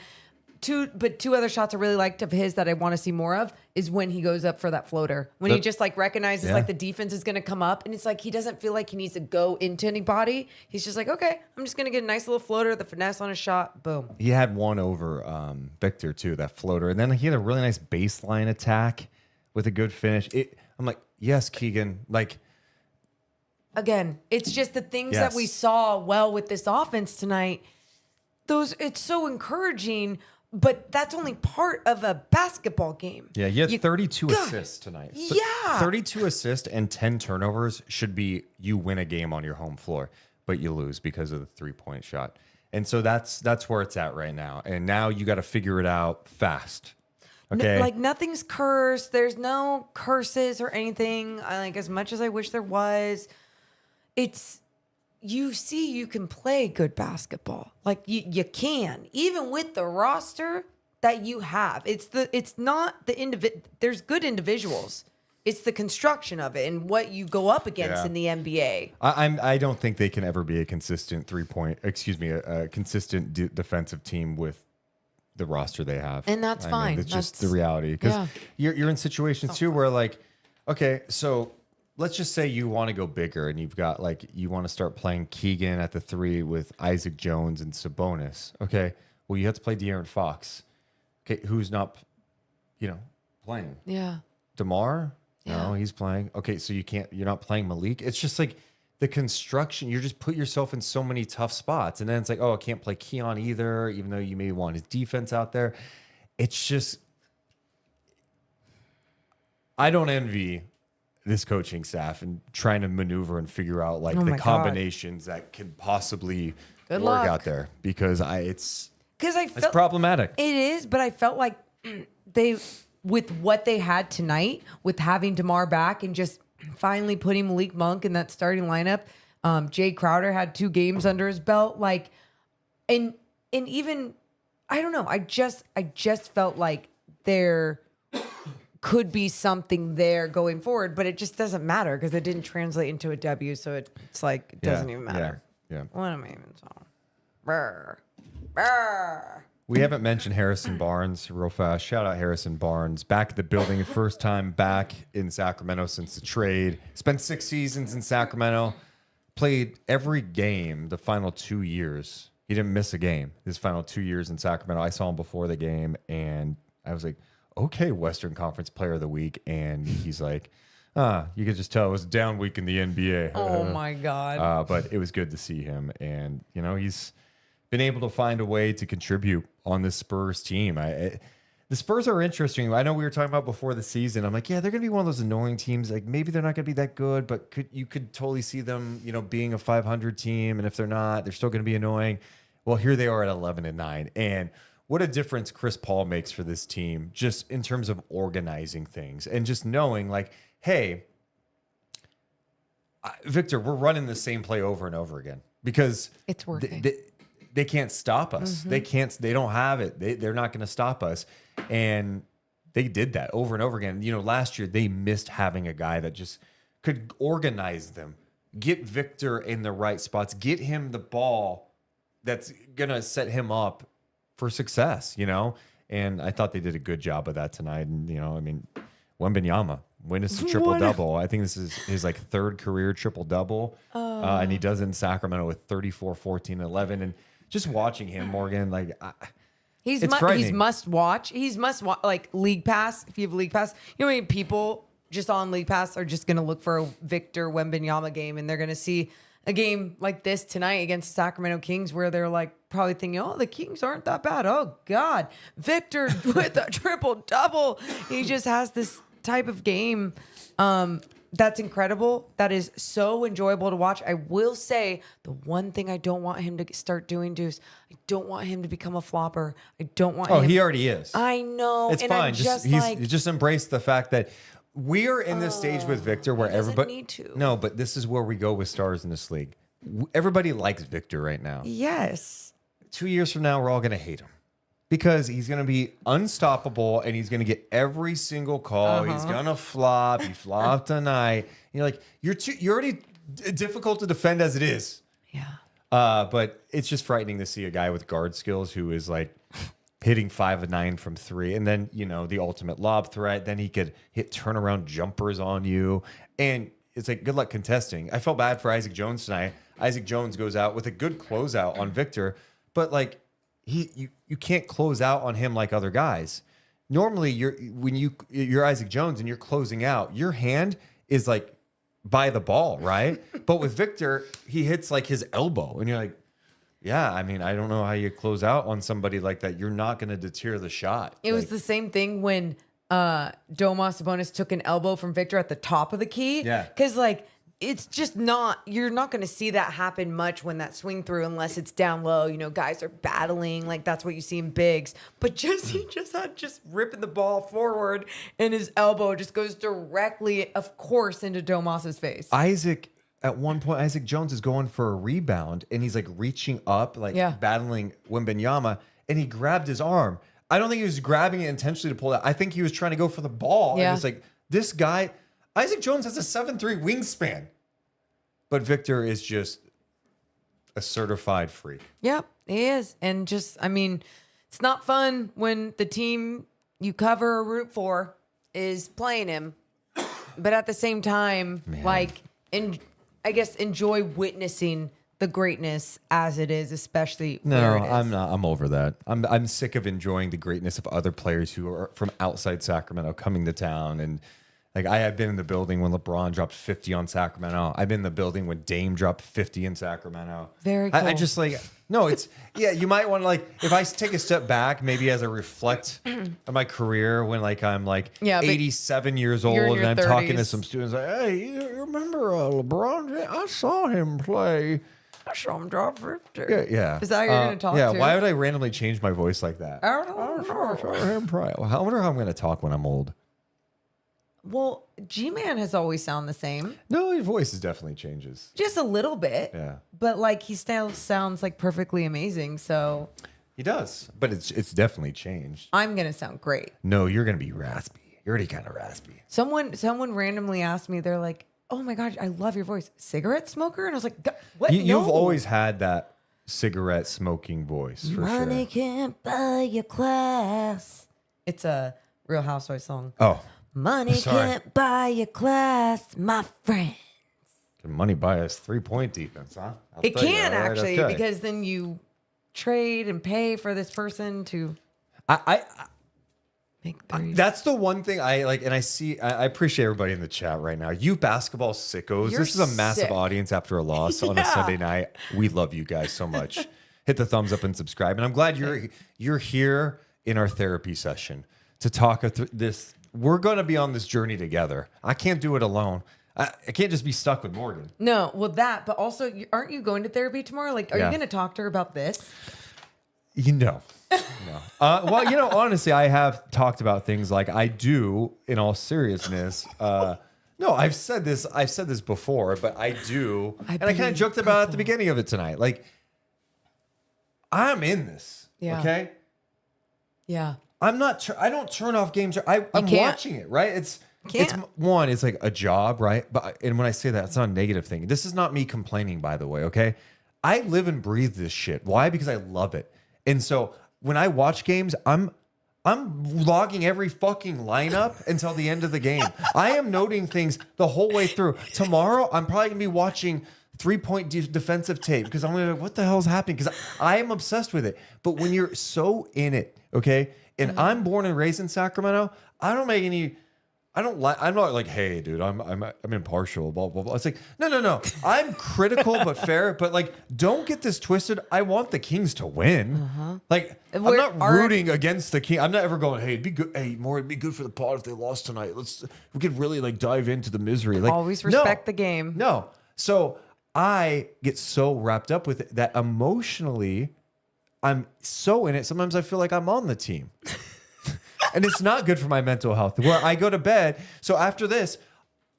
But two other shots I really liked of his that I want to see more of is when he goes up for that floater. When he just like recognizes like the defense is going to come up and it's like he doesn't feel like he needs to go into anybody. He's just like, okay, I'm just going to get a nice little floater, the finesse on a shot, boom. He had one over Victor too, that floater. And then he had a really nice baseline attack with a good finish. I'm like, yes, Keegan. Like, again, it's just the things Yes. that we saw well with this offense tonight. It's so encouraging. But that's only part of a basketball game. yeah, he had 32 assists tonight. Yeah. 32 assists and 10 turnovers should be you win a game on your home floor, but you lose because of the 3-point shot. And so that's where it's at right now. And now you got to figure it out fast. Okay. Like nothing's cursed. There's no curses or anything. Like as much as I wish there was, you can play good basketball. Like you can, even with the roster that you have. It's not the there's good individuals. It's the construction of it and what you go up against in the NBA. I don't think they can ever be a consistent a consistent defensive team with the roster they have. And that's fine. It's just the reality. Because you're in situations too where like, okay, so let's just say you want to go bigger and you've got like, you want to start playing Keegan at the 3 with Isaac Jones and Sabonis. Okay. Well, you have to play De'Aaron Fox. Okay. Who's not, playing? Yeah. DeMar? No, he's playing. Okay. So you're not playing Malik. It's just like the construction, you just put yourself in so many tough spots. And then it's like, oh, I can't play Keon either, even though you may want his defense out there. It's just, I don't envy this coaching staff and trying to maneuver and figure out like the combinations that can possibly work out there because it's problematic. It is, but I felt like with what they had tonight, with having DeMar back and just finally putting Malik Monk in that starting lineup. Jay Crowder had 2 games under his belt. Like, and even, I don't know. I just felt like there could be something there going forward, but it just doesn't matter because it didn't translate into a W. So it's like, it doesn't even matter. Yeah. What am I even saying? Brr. Brr. We haven't mentioned Harrison Barnes real fast. Shout out Harrison Barnes. Back at the building, first time back in Sacramento since the trade. Spent 6 seasons in Sacramento. Played every game the final 2 years. He didn't miss a game his final 2 years in Sacramento. I saw him before the game, and I was like, okay, Western Conference Player of the Week. And he's like, you could just tell it was a down week in the NBA. Oh, my God. But it was good to see him. And, he's been able to find a way to contribute on this Spurs team. The Spurs are interesting. I know we were talking about before the season. I'm like, yeah, they're going to be one of those annoying teams. Like maybe they're not going to be that good, but you could totally see them, being a 500 team. And if they're not, they're still going to be annoying. Well, here they are at 11-9. And what a difference Chris Paul makes for this team, just in terms of organizing things and just knowing like, hey, Victor, we're running the same play over and over again because it's working. They can't stop us. Mm-hmm. They don't have it. They're not going to stop us. And they did that over and over again. Last year they missed having a guy that just could organize them, get Victor in the right spots, get him the ball that's going to set him up for success, and I thought they did a good job of that tonight. And, Wembanyama witnessed a triple-double. I think this is his like 3rd career triple-double. And he does it in Sacramento with 34, 14, 11. And just watching him, Morgan, like he's must watch. He's must watch, like League Pass. If you have League Pass, how many people just on League Pass are just going to look for a Victor Wembanyama game and they're going to see a game like this tonight against the Sacramento Kings where they're like probably thinking, oh, the Kings aren't that bad. Oh, God. Victor with a triple-double. He just has this type of game. that's incredible. That is so enjoyable to watch. I will say the one thing I don't want him to start doing, Deuce, I don't want him to become a flopper. I don't want him. Oh, he already is. I know. It's and fine. I'm Just embrace the fact that we are in this stage with Victor where he doesn't everybody need to. No, but this is where we go with stars in this league. Everybody likes Victor right now. Yes. 2 years from now, we're all going to hate him because he's going to be unstoppable and he's going to get every single call. He's going to flop. He flopped tonight. You're like, you're already difficult to defend as it is. Yeah. But it's just frightening to see a guy with guard skills who is like hitting 5 of 9 from 3, and then the ultimate lob threat. Then he could hit turnaround jumpers on you, and it's like good luck contesting. I felt bad for Isaac Jones tonight. Isaac Jones goes out with a good closeout on Victor, but like you can't close out on him like other guys. Normally, you're Isaac Jones and you're closing out, your hand is like by the ball, right? But with Victor, he hits like his elbow, and you're like, yeah, I mean, I don't know how you close out on somebody like that. You're not going to deter the shot. It was the same thing when Domas Sabonis took an elbow from Victor at the top of the key. Yeah. Because, like, it's just not, you're not going to see that happen much when that swing through unless it's down low. Guys are battling. Like, that's what you see in bigs. But he just ripping the ball forward, and his elbow just goes directly, of course, into Domas's face. At one point, Isaac Jones is going for a rebound, and he's like reaching up, like battling Wembenyama, and he grabbed his arm. I don't think he was grabbing it intentionally to pull it out. I think he was trying to go for the ball. Yeah. And it's like, this guy, Isaac Jones has a 7'3" wingspan, but Victor is just a certified freak. Yep, he is. And just, I mean, it's not fun when the team you cover or root for is playing him. But at the same time, I guess enjoy witnessing the greatness as it is, especially where it is. I'm not. I'm over that. I'm sick of enjoying the greatness of other players who are from outside Sacramento coming to town. And like, I have been in the building when LeBron dropped 50 on Sacramento. I've been in the building when Dame dropped 50 in Sacramento. Very cool. I just like, no, it's, you might want to, like, if I take a step back, maybe as I reflect on my career when like I'm like 87 years old and I'm 30s. talking to some students like, hey, you remember LeBron? I saw him play. I saw him drop 50. Yeah. Is that how you're going to talk Yeah, to? why would I randomly change my voice like that? I don't know. I saw him play. Well, I wonder how I'm going to talk when I'm old. Well, G-Man has always sound the same. No, your voice definitely changes. Just a little bit. Yeah. But like he still sounds like perfectly amazing. So He does, but it's definitely changed. I'm going to sound great. No, you're going to be raspy. You're already kind of raspy. Someone randomly asked me, they're like, oh my God, I love your voice. Cigarette smoker? And I was like, what? You've No. always had that cigarette smoking voice, for Money sure. can't buy your class. It's a Real Housewives song. Oh, Money sorry. can't buy your class, my friend. Can money buy us 3-point defense, huh? I'll It tell you, can all right, actually, okay. because then you trade and pay for this person to I make threes. that's the one thing I like, and I appreciate everybody in the chat right now. You basketball sickos, You're this is a massive sick. audience after a loss on a Yeah. Sunday night. We love you guys so much. Hit the thumbs up and subscribe. And I'm glad you're here in our therapy session to talk this. We're going to be on this journey together. I can't do it alone. I can't just be stuck with Morgan. No, well that, but also, aren't you going to therapy tomorrow? Like, are you Yeah. going to talk to her about this? No. Well, honestly, I have talked about things like I do in all seriousness. No, I've said this before, but I do. And I kind of believe joked about it at the beginning of it tonight. Like, I'm in this. Yeah. Okay. Yeah. I'm not, I don't turn off games. I'm can't. watching it, right? It's Can't. one, it's like a job, right? And when I say that, it's not a negative thing. This is not me complaining, by the way. Okay. I live and breathe this shit. Why? Because I love it. And so when I watch games, I'm logging every fucking lineup until the end of the game. I am noting things the whole way through. Tomorrow, I'm probably gonna be watching 3-point defensive tape because I'm gonna be like, what the hell is happening? Because I am obsessed with it. But when you're so in it, okay, and I'm born and raised in Sacramento, I don't make any I'm not like, hey, dude, I'm impartial, blah, blah, blah. It's like, no. I'm critical but fair, but like, don't get this twisted. I want the Kings to win. Like, I'm not rooting against the King. I'm not ever going, hey, it'd be good. Hey, it'd be good for the pod if they lost tonight. We could really like dive into the misery. Like, always respect the game. No. So I get so wrapped up with it that emotionally I'm so in it. Sometimes I feel like I'm on the team. And it's not good for my mental health where I go to bed. So after this,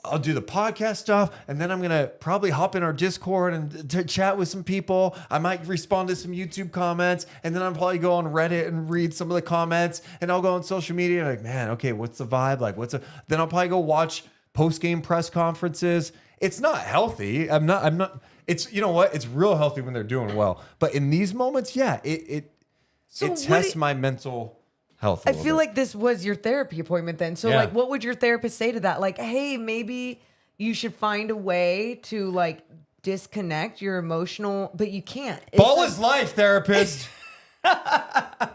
I'll do the podcast stuff. And then I'm going to probably hop in our Discord and chat with some people. I might respond to some YouTube comments. And then I'll probably go on Reddit and read some of the comments. And I'll go on social media and like, man, okay, what's the vibe? Like, then I'll probably go watch post-game press conferences. It's not healthy. I'm not, it's, you know what? It's real healthy when they're doing well. But in these moments, yeah, it tests my mental health. I feel like this was your therapy appointment then. So like, what would your therapist say to that? Like, hey, maybe you should find a way to like disconnect your emotional, but you can't. Ball is life, therapist. I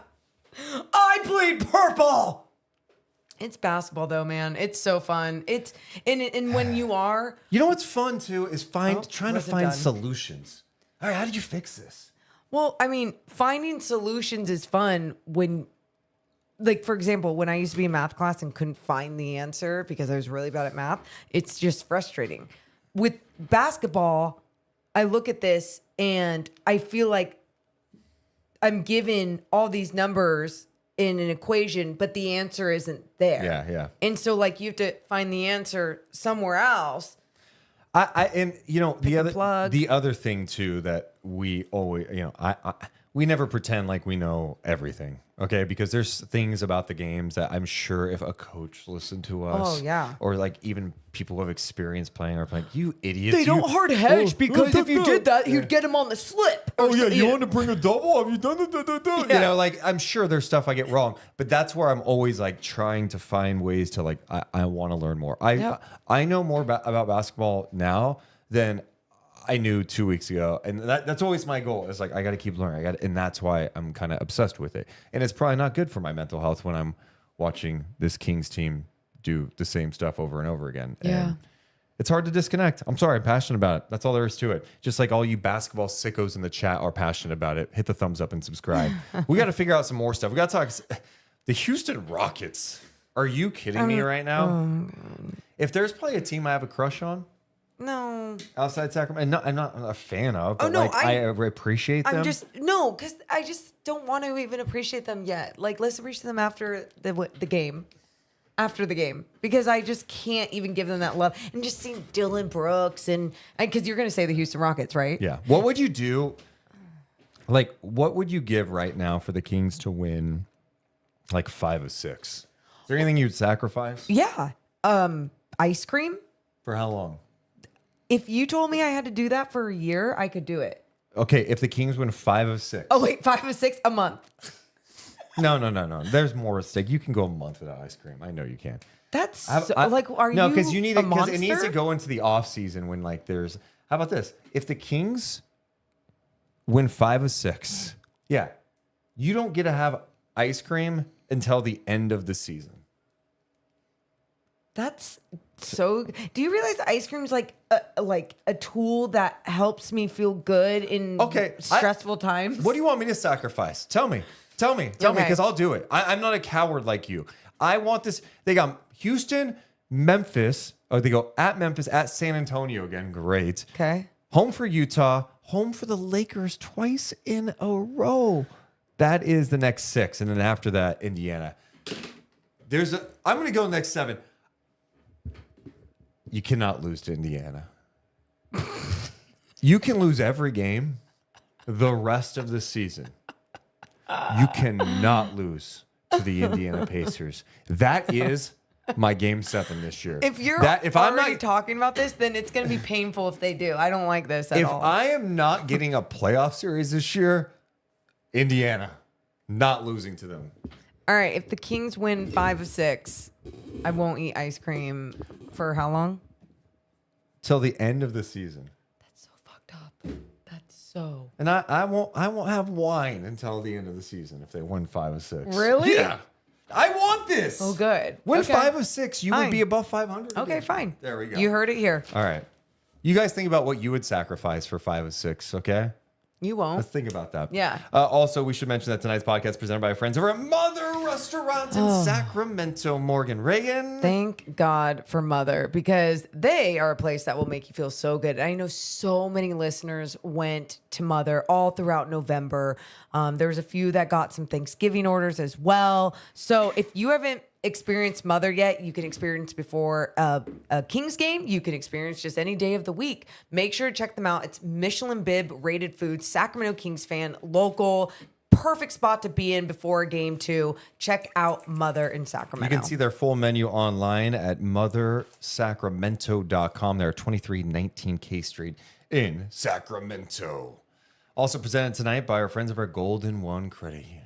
bleed purple. It's basketball though, man. It's so fun. It's and when you are, you know what's fun too is trying to find solutions. All right, how did you fix this? Well, I mean, finding solutions is fun when, like, for example, when I used to be in math class and couldn't find the answer because I was really bad at math, it's just frustrating. With basketball, I look at this and I feel like I'm given all these numbers in an equation, but the answer isn't there. Yeah. And so, like, you have to find the answer somewhere else. And you know, the other thing too that we always, you know, we never pretend like we know everything. Okay, because there's things about the games that I'm sure if a coach listened to us, or like even people who have experience playing are playing, you idiots. They don't hard hedge because if you did that, you'd get him on the slip. You want to bring a double? Have you done it? You know, like I'm sure there's stuff I get wrong, but that's where I'm always like trying to find ways to like I want to learn more. I know more about basketball now than I knew 2 weeks ago, and that's always my goal. It's like I got to keep learning. And that's why I'm kind of obsessed with it. And it's probably not good for my mental health when I'm watching this Kings team do the same stuff over and over again. Yeah, and it's hard to disconnect. I'm sorry, I'm passionate about it. That's all there is to it. Just like all you basketball sickos in the chat are passionate about it. Hit the thumbs up and subscribe. We got to figure out some more stuff. We got to talk. The Houston Rockets. Are you kidding me right now? If there's probably a team I have a crush on. No. Outside Sacramento, I'm not a fan of, but I appreciate them. because I just don't want to even appreciate them yet. Like, let's appreciate them after the game. After the game. Because I just can't even give them that love. And just seeing Dylan Brooks and because you're going to say the Houston Rockets, right? Yeah. What would you do? Like, what would you give right now for the Kings to win like 5 of 6? Is there anything you'd sacrifice? Yeah. Ice cream. For how long? If you told me I had to do that for a year, I could do it. Okay, if the Kings win 5 of 6. Oh, wait, 5 of 6 a month. No. There's more at stake. You can go a month without ice cream. I know you can. That's are no, you because you need a it because monster? it needs to go into the off season when like there's. How about this? If the Kings win 5 of 6, yeah, you don't get to have ice cream until the end of the season. That's so. Do you realize ice cream is like a tool that helps me feel good in stressful times? What do you want me to sacrifice? Tell me, because I'll do it. I'm not a coward like you. I want this. They got Houston, Memphis. Oh, they go at Memphis, at San Antonio again. Great. Okay. Home for Utah. Home for the Lakers twice in a row. That is the next 6, and then after that, Indiana. I'm going to go next 7. You cannot lose to Indiana. You can lose every game the rest of the season. You cannot lose to the Indiana Pacers. That is my game 7 this year. If you're already talking about this, then it's going to be painful if they do. I don't like this at all. If I am not getting a playoff series this year, Indiana, not losing to them. All right, if the Kings win 5 of 6, I won't eat ice cream for how long? Till the end of the season. That's so fucked up. That's so. And I won't have wine until the end of the season if they win 5 of 6. Really? Yeah. I want this. Oh, good. Win Okay. 5 of 6. You would Fine. be above 500. Okay, fine. There we go. You heard it here. All right. You guys think about what you would sacrifice for 5 of 6, okay? You won't. Let's think about that. Yeah. Also, we should mention that tonight's podcast is presented by our friends over at Mother Restaurant in Sacramento. Morgan Reagan. Thank God for Mother, because they are a place that will make you feel so good. I know so many listeners went to Mother all throughout November. There was a few that got some Thanksgiving orders as well. So if you haven't experienced Mother yet, you can experience before a Kings game. You can experience just any day of the week. Make sure to check them out. It's Michelin Bib rated food, Sacramento Kings fan, local. Perfect spot to be in before a game too. Check out Mother in Sacramento. You can see their full menu online at mothersacramento.com. They're at 2319 K Street in Sacramento. Also presented tonight by our friends of our Golden One credit union.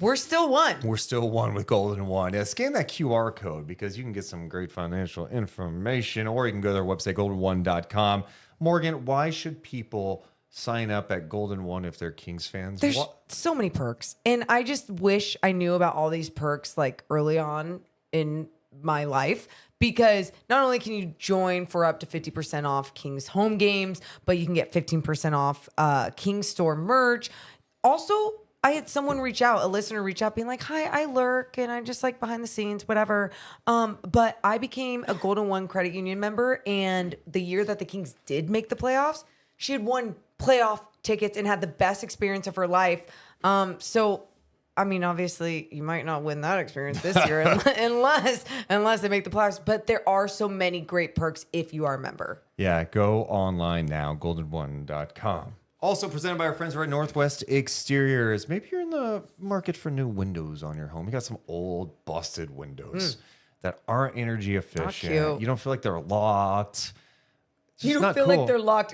We're still one. We're still one with Golden One. Yeah, scan that QR code because you can get some great financial information, or you can go to their website, golden1.com. Morgan, why should people sign up at Golden One if they're Kings fans? There's so many perks. And I just wish I knew about all these perks like early on in my life, because not only can you join for up to 50% off Kings home games, but you can get 15% off Kings store merch. Also, I had someone reach out, a listener reach out being like, hi, I lurk and I just like behind the scenes, whatever. But I became a Golden One credit union member. And the year that the Kings did make the playoffs, she had won playoff tickets and had the best experience of her life. So, I mean, obviously you might not win that experience this year unless they make the playoffs. But there are so many great perks if you are a member. Yeah, go online now, golden1.com. Also presented by our friends over at Northwest Exteriors. Maybe you're in the market for new windows on your home. You got some old, busted windows that aren't energy efficient. cute. You don't feel like they're locked. It's You just don't not feel cool. like they're locked.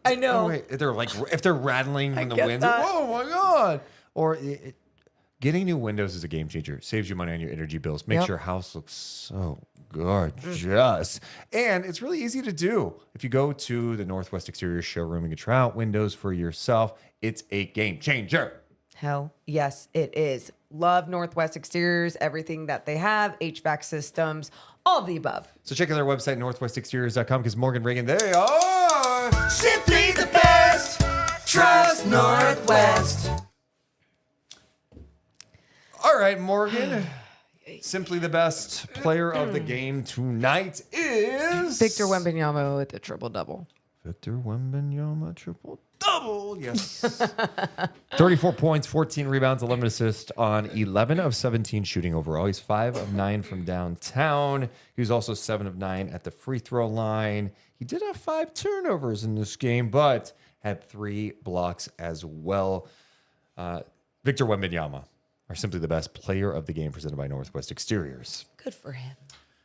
I know. They're like, if they're rattling in the get wind, that. oh my God. Or getting new windows is a game changer. Saves you money on your energy bills. Makes Yep. your house look so gorgeous. And it's really easy to do. If you go to the Northwest Exterior showroom and get try out windows for yourself, it's a game changer. Hell yes, it is. Love Northwest Exteriors, everything that they have, HVAC systems, all of the above. So check out their website, northwestexteriors.com, because Morgan Reagan, they are simply the best. Trust Northwest. All right, Morgan. Simply the best player of the game tonight is Victor Wembanyama with a triple-double. Victor Wembanyama triple-double. Yes. 34 points, 14 rebounds, 11 assists on 11 of 17 shooting overall. He's 5 of 9 from downtown. He was also 7 of 9 at the free throw line. He did have 5 turnovers in this game, but had 3 blocks as well. Victor Wembanyama, are simply the best player of the game, presented by Northwest Exteriors. Good for him.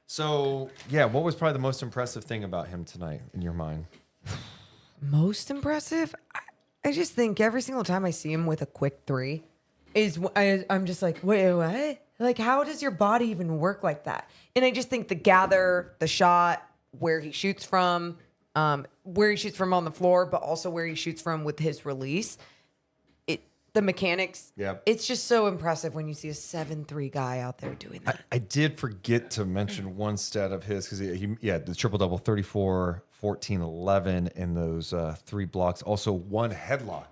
So, yeah, what was probably the most impressive thing about him tonight in your mind? Most impressive? I just think every single time I see him with a quick three, I'm just like, wait, what? Like, how does your body even work like that? And I just think the gather, the shot, where he shoots from on the floor, but also where he shoots from with his release, the mechanics. Yep. It's just so impressive when you see a 7'3" guy out there doing that. I did forget to mention one stat of his because he the triple-double, 34, 14, 11 in those 3 blocks. Also, 1 headlock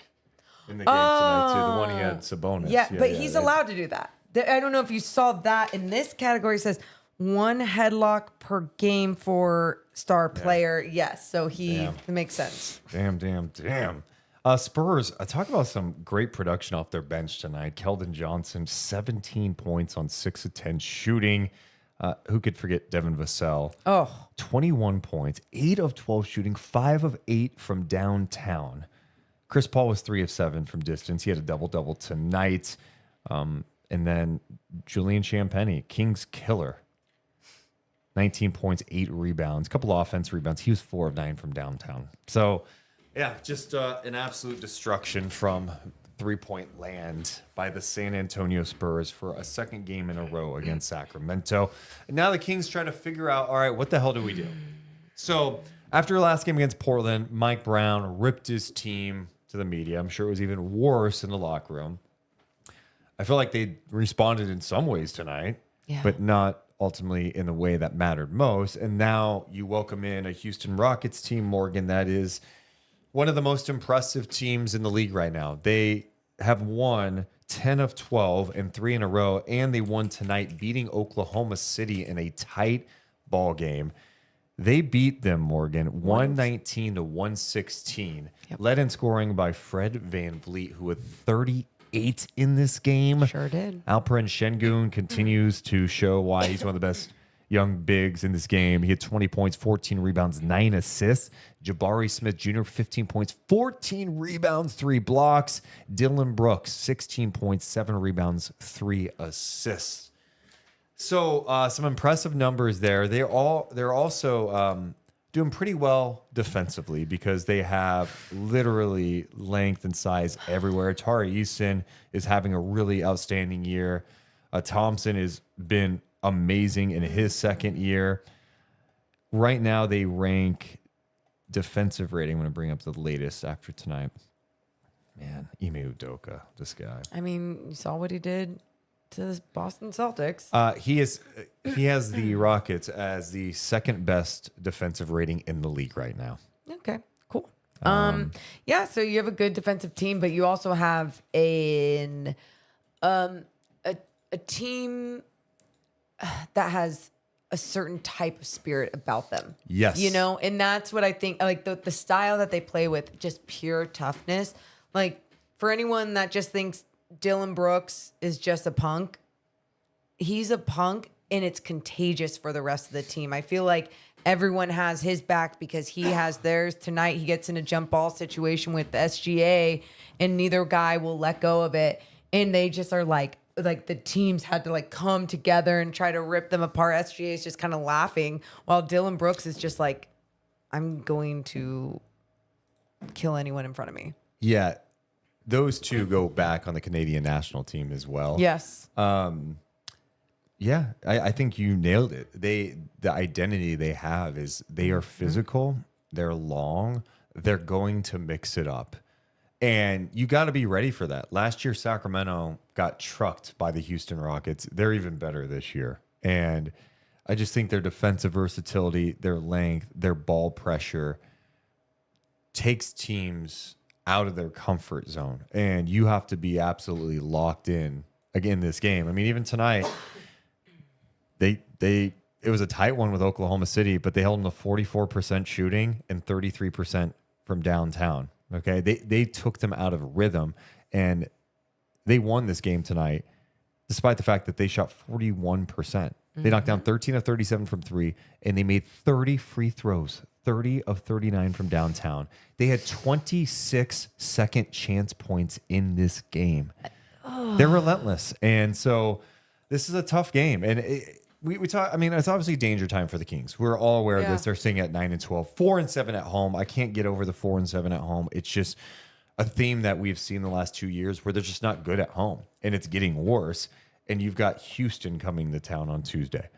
in the game tonight, too. The one he had Sabonis. Yeah, but he's allowed to do that. I don't know if you saw that in this category. It says 1 headlock per game for star player. Yes, so it makes sense. Damn. Spurs, talk about some great production off their bench tonight. Keldon Johnson, 17 points on 6 of 10 shooting. Who could forget Devin Vassell? 21 points, 8 of 12 shooting, 5 of 8 from downtown. Chris Paul was 3 of 7 from distance. He had a double-double tonight. And then Julian Champagnie, Kings killer. 19 points, 8 rebounds, a couple of offense rebounds. He was 4 of 9 from downtown. So, yeah, just an absolute destruction from three-point land by the San Antonio Spurs for a second game in a row against Sacramento. And now the Kings trying to figure out, all right, what the hell do we do? So after last game against Portland, Mike Brown ripped his team to the media. I'm sure it was even worse in the locker room. I feel like they responded in some ways tonight, but not ultimately in the way that mattered most. And now you welcome in a Houston Rockets team, Morgan, that is one of the most impressive teams in the league right now. They have won 10 of 12 and 3 in a row, and they won tonight, beating Oklahoma City in a tight ball game. They beat them, Morgan, 119 to 116, led in scoring by Fred VanVleet, who had 38 in this game. Sure did. Alperen Şengün continues to show why he's one of the best young bigs in this game. He had 20 points, 14 rebounds, 9 assists. Jabari Smith Jr., 15 points, 14 rebounds, 3 blocks. Dylan Brooks, 16 points, 7 rebounds, 3 assists. So some impressive numbers there. They're also doing pretty well defensively because they have literally length and size everywhere. Tari Eason is having a really outstanding year. Thompson has been amazing in his second year. Right now, they rank defensive rating. I'm going to bring up the latest after tonight. Man, Ime Udoka, this guy. I mean, you saw what he did to the Boston Celtics. He has the Rockets as the second best defensive rating in the league right now. Okay, cool. Yeah, so you have a good defensive team, but you also have a team that has a certain type of spirit about them. Yes. You know, and that's what I think, like the style that they play with, just pure toughness. Like, for anyone that just thinks Dylan Brooks is just a punk, he's a punk, and it's contagious for the rest of the team. I feel like everyone has his back because he has theirs. Tonight, he gets in a jump ball situation with the SGA, and neither guy will let go of it. And they just are like the teams had to like come together and try to rip them apart. SGA is just kind of laughing while Dylan Brooks is just like, I'm going to kill anyone in front of me. Yeah. Those two go back on the Canadian national team as well. Yes. Yeah, I think you nailed it. The identity they have is they are physical, they're long, they're going to mix it up. And you got to be ready for that. Last year, Sacramento got trucked by the Houston Rockets. They're even better this year. And I just think their defensive versatility, their length, their ball pressure takes teams out of their comfort zone. And you have to be absolutely locked in again this game. I mean, even tonight, it was a tight one with Oklahoma City, but they held them to 44% shooting and 33% from downtown. Okay, they took them out of rhythm, and they won this game tonight, despite the fact that they shot 41%. They knocked down 13 of 37 from 3, and they made 30 free throws, 30 of 39 from downtown. They had 26 second chance points in this game. They're relentless, and so this is a tough game. And we talk. I mean, it's obviously danger time for the Kings. We're all aware of this. They're sitting at 9-12, 4-7 at home. I can't get over the 4-7 at home. It's just a theme that we've seen the last 2 years where they're just not good at home, and it's getting worse. And you've got Houston coming to town on Tuesday.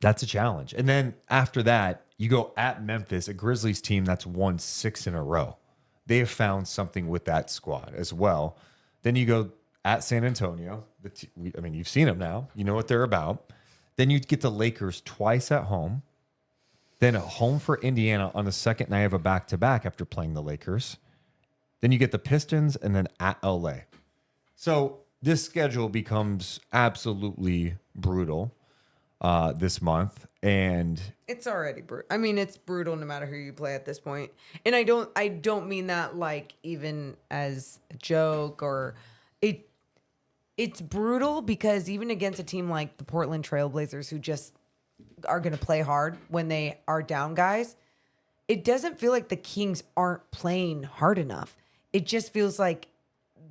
That's a challenge. And then after that, you go at Memphis, a Grizzlies team that's won 6 in a row. They have found something with that squad as well. Then you go at San Antonio. I mean, you've seen them now. You know what they're about. Then you get the Lakers twice at home. Then at home for Indiana on the second night of a back-to-back after playing the Lakers. Then you get the Pistons and then at LA. So this schedule becomes absolutely brutal this month. And it's already brutal. I mean, it's brutal no matter who you play at this point. And I don't mean that like even as a joke or it's brutal because even against a team like the Portland Trailblazers who just are going to play hard when they are down guys, it doesn't feel like the Kings aren't playing hard enough. It just feels like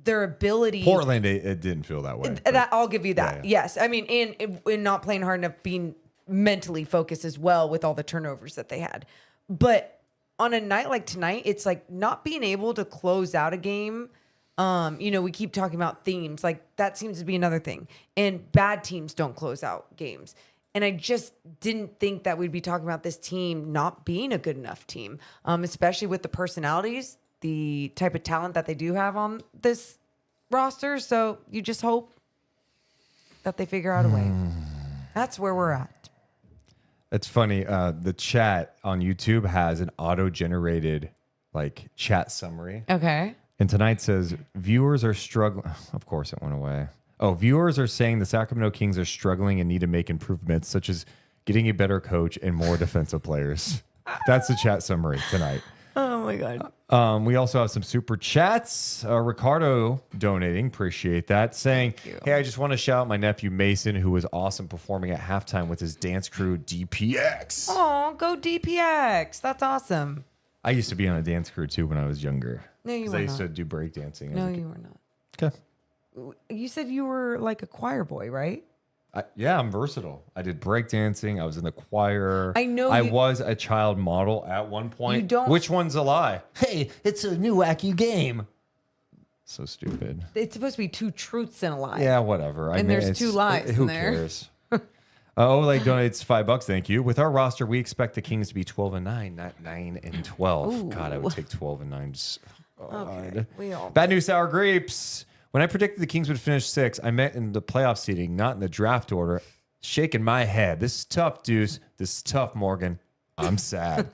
their ability. Portland, it didn't feel that way. That I'll give you that. Yeah. Yes. I mean, and not playing hard enough, being mentally focused as well with all the turnovers that they had. But on a night like tonight, it's like not being able to close out a game. We keep talking about themes. Like that seems to be another thing. And bad teams don't close out games. And I just didn't think that we'd be talking about this team not being a good enough team, especially with the personalities, the type of talent that they do have on this roster, so you just hope that they figure out a way. That's where we're at. It's funny. The chat on YouTube has an auto-generated like chat summary. Okay. And tonight says viewers are struggling. Of course, it went away. Oh, viewers are saying the Sacramento Kings are struggling and need to make improvements, such as getting a better coach and more defensive players. That's the chat summary tonight. Oh my God. We also have some super chats. Ricardo donating, appreciate that, saying, "Hey, I just want to shout out my nephew Mason, who was awesome performing at halftime with his dance crew DPX." Oh, go DPX. That's awesome. I used to be on a dance crew too when I was younger. No, you 'Cause were I used not. to do breakdancing. No, you were not. Okay. You said you were like a choir boy, right? Yeah, I'm versatile. I did breakdancing. I was in the choir. I know I you- was a child model at one point. You don't- Which one's a lie? Hey, it's a new wacky game. So stupid. It's supposed to be 2 truths and a lie. Yeah, whatever. And there's 2 lies Who in there. cares? Oleg donates $5. Thank you. With our roster, we expect the Kings to be 12-9, not 9-12. Ooh. God, I would take 12-9. Just, Okay, we all Bad news, sour grapes. When I predicted the Kings would finish 6, I meant in the playoff seeding, not in the draft order. Shaking my head. This is tough, Deuce. This is tough, Morgan. I'm sad.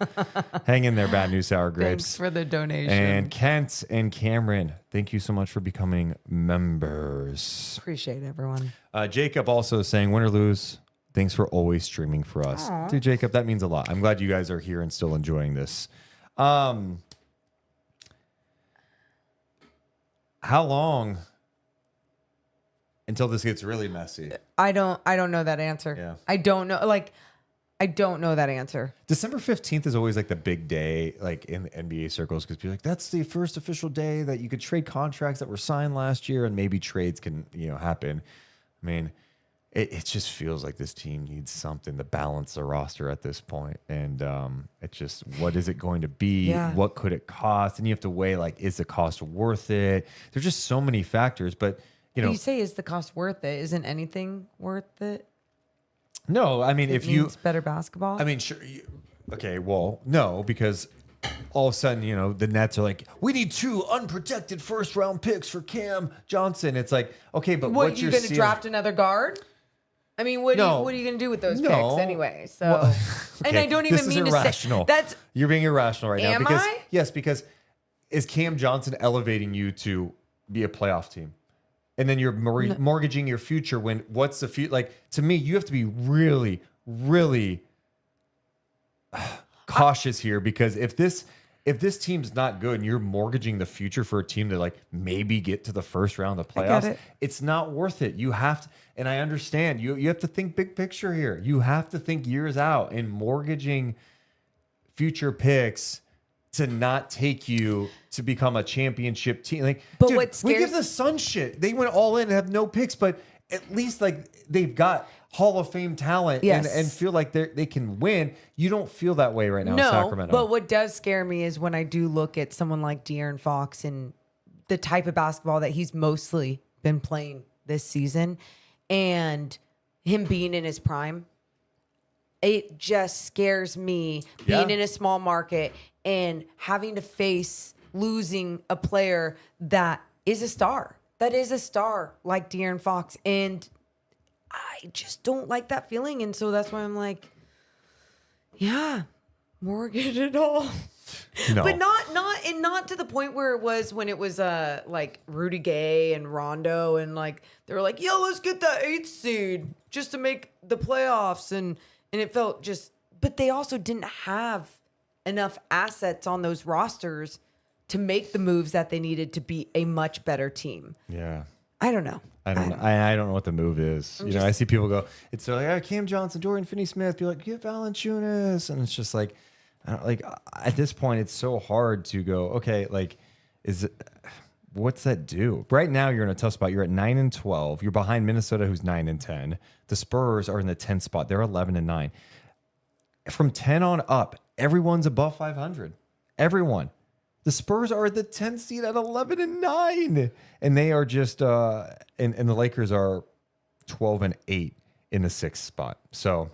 Hang in there, bad news, sour grapes. Thanks for the donation. And Kent and Cameron, thank you so much for becoming members. Appreciate everyone. Jacob also saying, win or lose, thanks for always streaming for us. Aw. Dude, Jacob, that means a lot. I'm glad you guys are here and still enjoying this. How long until this gets really messy? I don't know that answer. Yeah. I don't know. I don't know that answer. December 15th is always like the big day, like in the NBA circles, because people are like, that's the first official day that you could trade contracts that were signed last year, and maybe trades can, happen. I mean, it just feels like this team needs something to balance the roster at this point. And it's just, what is it going to be? Yeah. What could it cost? And you have to weigh, like, is the cost worth it? There's just so many factors, but You say, is the cost worth it? Isn't anything worth it? no, I mean, It if you, means better basketball. I mean, sure. Okay, well, no, because all of a sudden, the Nets are like, we need 2 unprotected first-round picks for Cam Johnson. It's like, okay, but what what's you your going to ceiling? draft another guard? I mean, what No. are you going to do with those No. picks anyway? So, Well, and okay, I don't this even is mean irrational. to say that's. You're being irrational right now. Am Because I? yes, because is Cam Johnson elevating you to be a playoff team? And then you're mortgaging your future when what's the future? Like, to me, you have to be really, really cautious here, because if this team's not good and you're mortgaging the future for a team to like maybe get to the first round of the I get playoffs, it. it's not worth it. You have to, and I understand you have to think big picture here. You have to think years out, and mortgaging future picks to not take you to become a championship team. Like, But dude, what we scares- give the Suns shit. They went all in and have no picks, but at least like they've got Hall of Fame talent Yes. and feel like they can win. You don't feel that way right now in No, Sacramento. but what does scare me is when I do look at someone like De'Aaron Fox and the type of basketball that he's mostly been playing this season, and him being in his prime. It just scares me being Yeah. in a small market and having to face losing a player that is a star. That is a star like De'Aaron Fox. And I just don't like that feeling. And so that's why I'm like, yeah, mortgage it all. No. But not to the point where it was when it was like Rudy Gay and Rondo, and like they were like, yo, let's get that 8th seed just to make the playoffs, and it felt just, but they also didn't have enough assets on those rosters to make the moves that they needed to be a much better team. yeah. I don't know. I don't know what the move is. I see people go, it's like, Cam Johnson, Dorian Finney-Smith. Be like, get Valanciunas. And it's just like, at this point, it's so hard to go, okay, like, what's that do? Right now, you're in a tough spot. You're at 9-12. You're behind Minnesota, who's 9-10. The Spurs are in the 10th spot. They're 11-9. From 10 on up, everyone's above 500. Everyone. The Spurs are the 10th seed at 11-9, and they are just and the Lakers are 12-8 in the 6th spot. So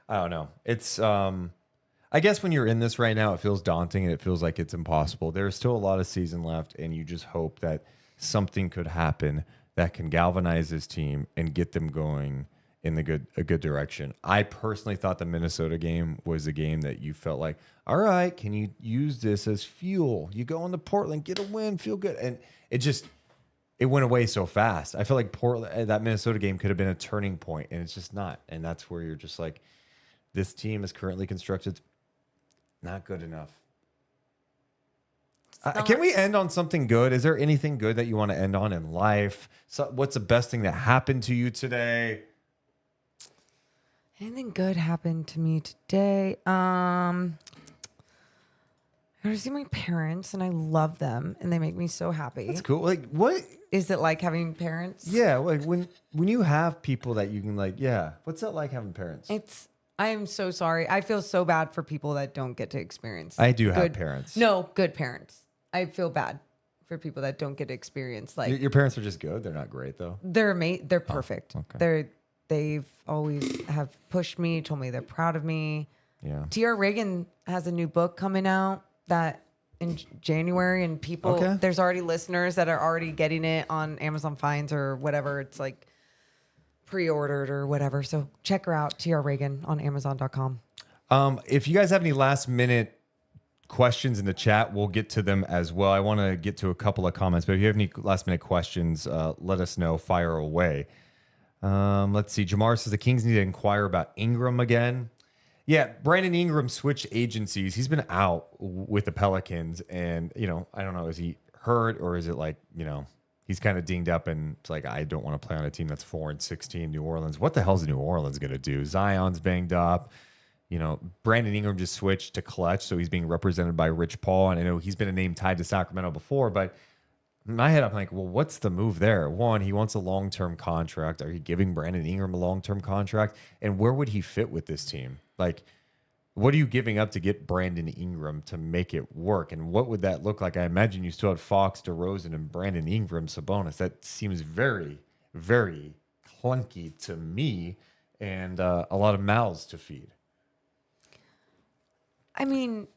I don't know. It's I guess when you're in this right now, it feels daunting and it feels like it's impossible. There's still a lot of season left, and you just hope that something could happen that can galvanize this team and get them going in a good direction. I personally thought the Minnesota game was a game that you felt like, all right, can you use this as fuel? You go into Portland, get a win, feel good. And it went away so fast. I feel like that Minnesota game could have been a turning point, and it's just not. And that's where you're just like, this team is currently constructed not good enough. Can we end on something good? Is there anything good that you want to end on in life? So, what's the best thing that happened to you today? Anything good happened to me today? I got to see my parents, and I love them, and they make me so happy. That's cool. Like, what is it like having parents? Yeah, like when you have people that you can what's it like having parents? I am so sorry. I feel so bad for people that don't get to experience. I do have parents. No, good parents. I feel bad for people that don't get to experience your parents are just good. They're not great though. They're They're perfect. Okay. They've always have pushed me, told me they're proud of me. Yeah. T.R. Reagan has a new book coming out that in January, and there's already listeners that are already getting it on Amazon Finds or whatever. It's like pre-ordered or whatever. So check her out, T.R. Reagan on Amazon.com. If you guys have any last minute questions in the chat, we'll get to them as well. I want to get to a couple of comments, but if you have any last minute questions, let us know. Fire away. Let's see. Jamar says the Kings need to inquire about Ingram again. Yeah, Brandon Ingram switched agencies. He's been out with the Pelicans, and I don't know, is he hurt or is it like he's kind of dinged up and it's like, I don't want to play on a team that's 4-16. New Orleans. What the hell's New Orleans gonna do? Zion's banged up. Brandon Ingram just switched to clutch, so he's being represented by Rich Paul. And I know he's been a name tied to Sacramento before, but in my head, I'm like, well, what's the move there? One, he wants a long-term contract. Are you giving Brandon Ingram a long-term contract? And where would he fit with this team? Like, what are you giving up to get Brandon Ingram to make it work? And what would that look like? I imagine you still had Fox, DeRozan, and Brandon Ingram, Sabonis. That seems very, very clunky to me, and a lot of mouths to feed. I mean,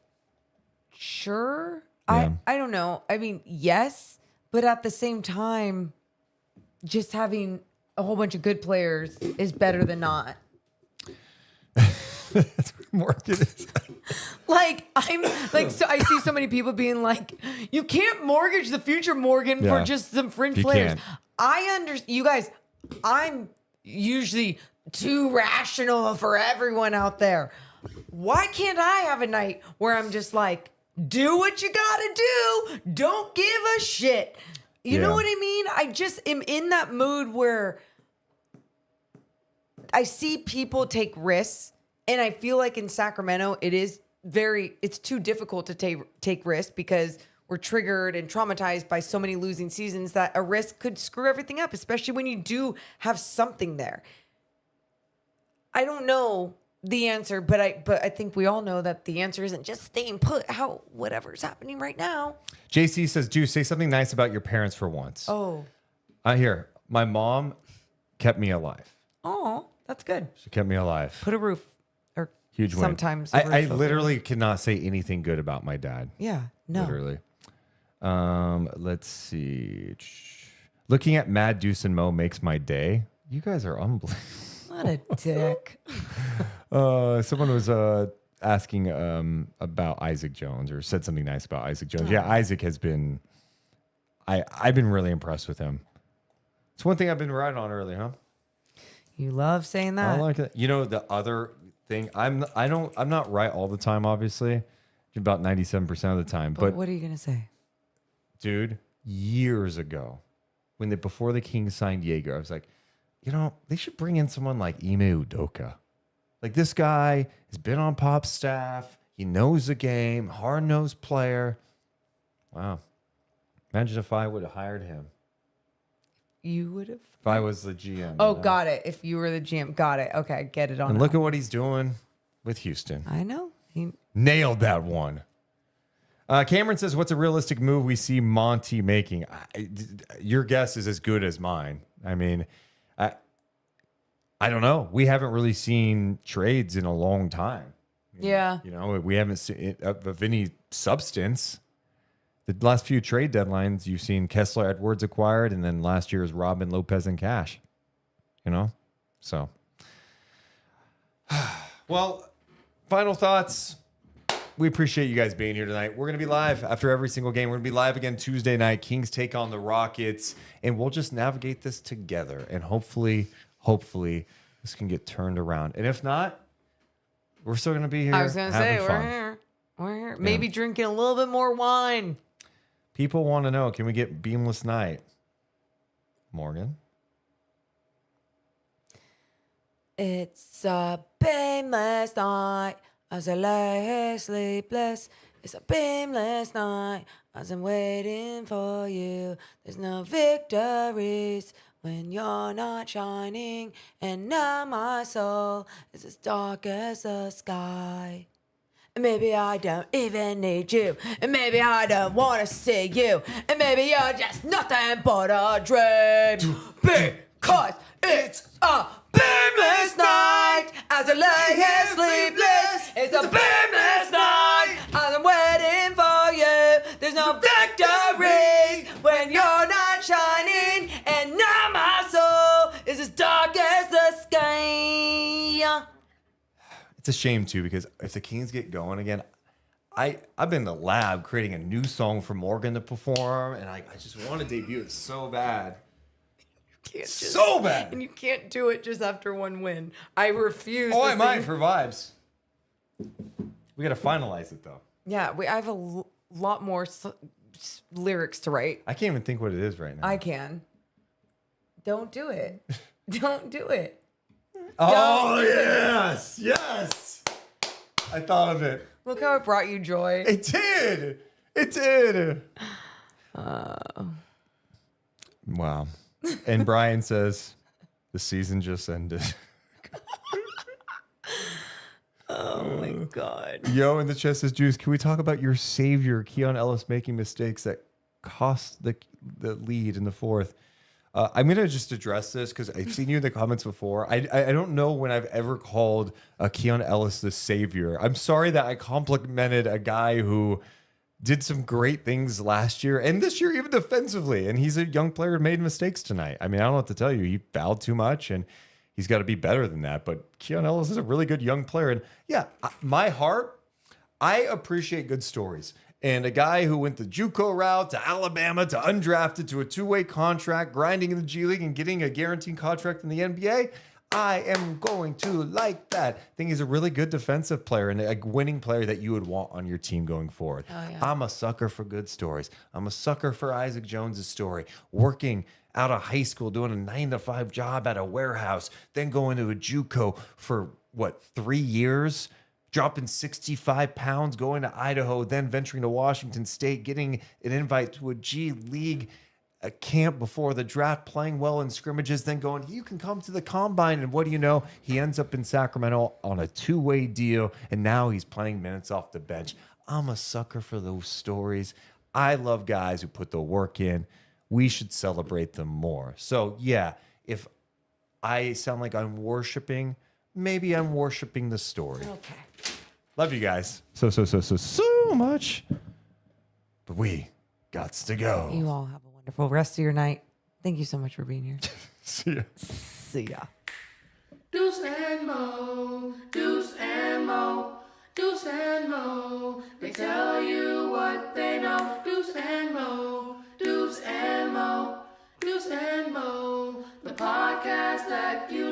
sure. Yeah. I don't know. I mean, yes, but at the same time, just having a whole bunch of good players is better than not. That's what Morgan is. So I see so many people being like, you can't mortgage the future, Morgan, for just some fringe players. Can't. I understand. You guys, I'm usually too rational for everyone out there. Why can't I have a night where I'm just like, do what you gotta do, don't give a shit? You know what I mean? I just am in that mood where I see people take risks, and I feel like in Sacramento it's too difficult to take risks because we're triggered and traumatized by so many losing seasons that a risk could screw everything up, especially when you do have something there. I don't know the answer, but I think we all know that the answer isn't just staying put out whatever's happening right now. JC says, Juice, say something nice about your parents for once. Oh. Here, my mom kept me alive. Oh, that's good. She kept me alive. Put a roof or huge win. Sometimes I literally cannot say anything good about my dad. Yeah, no. Literally. Let's see. Looking at Mad Deuce and Mo makes my day. You guys are unbelievable. What a dick. Someone was asking about Isaac Jones, or said something nice about Isaac Jones. Yeah, Isaac has been. I've been really impressed with him. It's one thing I've been riding on early, huh? You love saying that. I like it. The other thing, I'm not right all the time, obviously, about 97% of the time. But what are you gonna say, dude? Years ago, before the Kings signed Jaeger, I was like, they should bring in someone like Ime Udoka. Like, this guy has been on Pop's staff. He knows the game, hard-nosed player. Wow. Imagine if I would have hired him. You would have? If I was the GM. Oh, got it. If you were the GM. Got it. Okay, get it on. And look at what he's doing with Houston. I know. He nailed that one. Cameron says, what's a realistic move we see Monty making? Your guess is as good as mine. I mean, I don't know. We haven't really seen trades in a long time. Yeah. We haven't seen it of any substance. the last few trade deadlines, you've seen Kessler Edwards acquired, and then last year's Robin Lopez and Cash. You know? So. Well, final thoughts. We appreciate you guys being here tonight. We're going to be live after every single game. We're going to be live again Tuesday night. Kings take on the Rockets, and we'll just navigate this together. And hopefully, this can get turned around. And if not, we're still going to be here. I was going to say, fun. we're here. We're here. Maybe drinking a little bit more wine. People want to know, can we get Beamless Night? Morgan? It's a beamless night as I lay here sleepless. It's a beamless night as I'm waiting for you. There's no victories when you're not shining. And now my soul is as dark as the sky. And maybe I don't even need you. And maybe I don't want to see you. And maybe you're just nothing but a dream. Because it's a beamless night as I lay here sleepless. It's a beamless night as I'm waiting for you. There's no victories when you're not shining. And now my soul is as dark as the sky. It's a shame, too, because if the Kings get going again, I've been in the lab creating a new song for Morgan to perform, and I just want to debut it so bad. So bad. And you can't do it just after one win. I refuse. Oh, I might for vibes. We got to finalize it, though. Yeah, I have a lot more lyrics to write. I can't even think what it is right now. I can. Don't do it. Don't do it. Oh, yes. Yes. I thought of it. Look how it brought you joy. It did. It did. Wow. And Brian says, the season just ended. Oh, my God. Yo, in the chest is Juice. Can we talk about your savior, Keon Ellis, making mistakes that cost the lead in the fourth? I'm going to just address this because I've seen you in the comments before. I don't know when I've ever called Keon Ellis the savior. I'm sorry that I complimented a guy who did some great things last year and this year even defensively. And he's a young player who made mistakes tonight. I mean, I don't know what to tell you. He fouled too much and he's got to be better than that. But Keon Ellis is a really good young player. And yeah, my heart, I appreciate good stories. And a guy who went the JUCO route to Alabama to undrafted to a two-way contract, grinding in the G League and getting a guaranteed contract in the NBA, I am going to like that. I think he's a really good defensive player and a winning player that you would want on your team going forward. Oh, yeah. I'm a sucker for good stories. I'm a sucker for Isaac Jones' story. Working out of high school, doing a 9-to-5 job at a warehouse, then going to a JUCO for, 3 years? Dropping 65 pounds, going to Idaho, then venturing to Washington State, getting an invite to a G League camp before the draft, playing well in scrimmages, then going, you can come to the combine. And what do you know? He ends up in Sacramento on a two-way deal, and now he's playing minutes off the bench. I'm a sucker for those stories. I love guys who put the work in. We should celebrate them more. So, yeah, if I sound like I'm worshiping, maybe I'm worshiping the story. Okay. Love you guys so much. But we gots to go. You all have a wonderful rest of your night. Thank you so much for being here. See ya. See ya. Deuce and Mo, Deuce and Mo, Deuce and Mo. They tell you what they know. Deuce and Mo, Deuce and Mo, Deuce and Mo. The podcast that you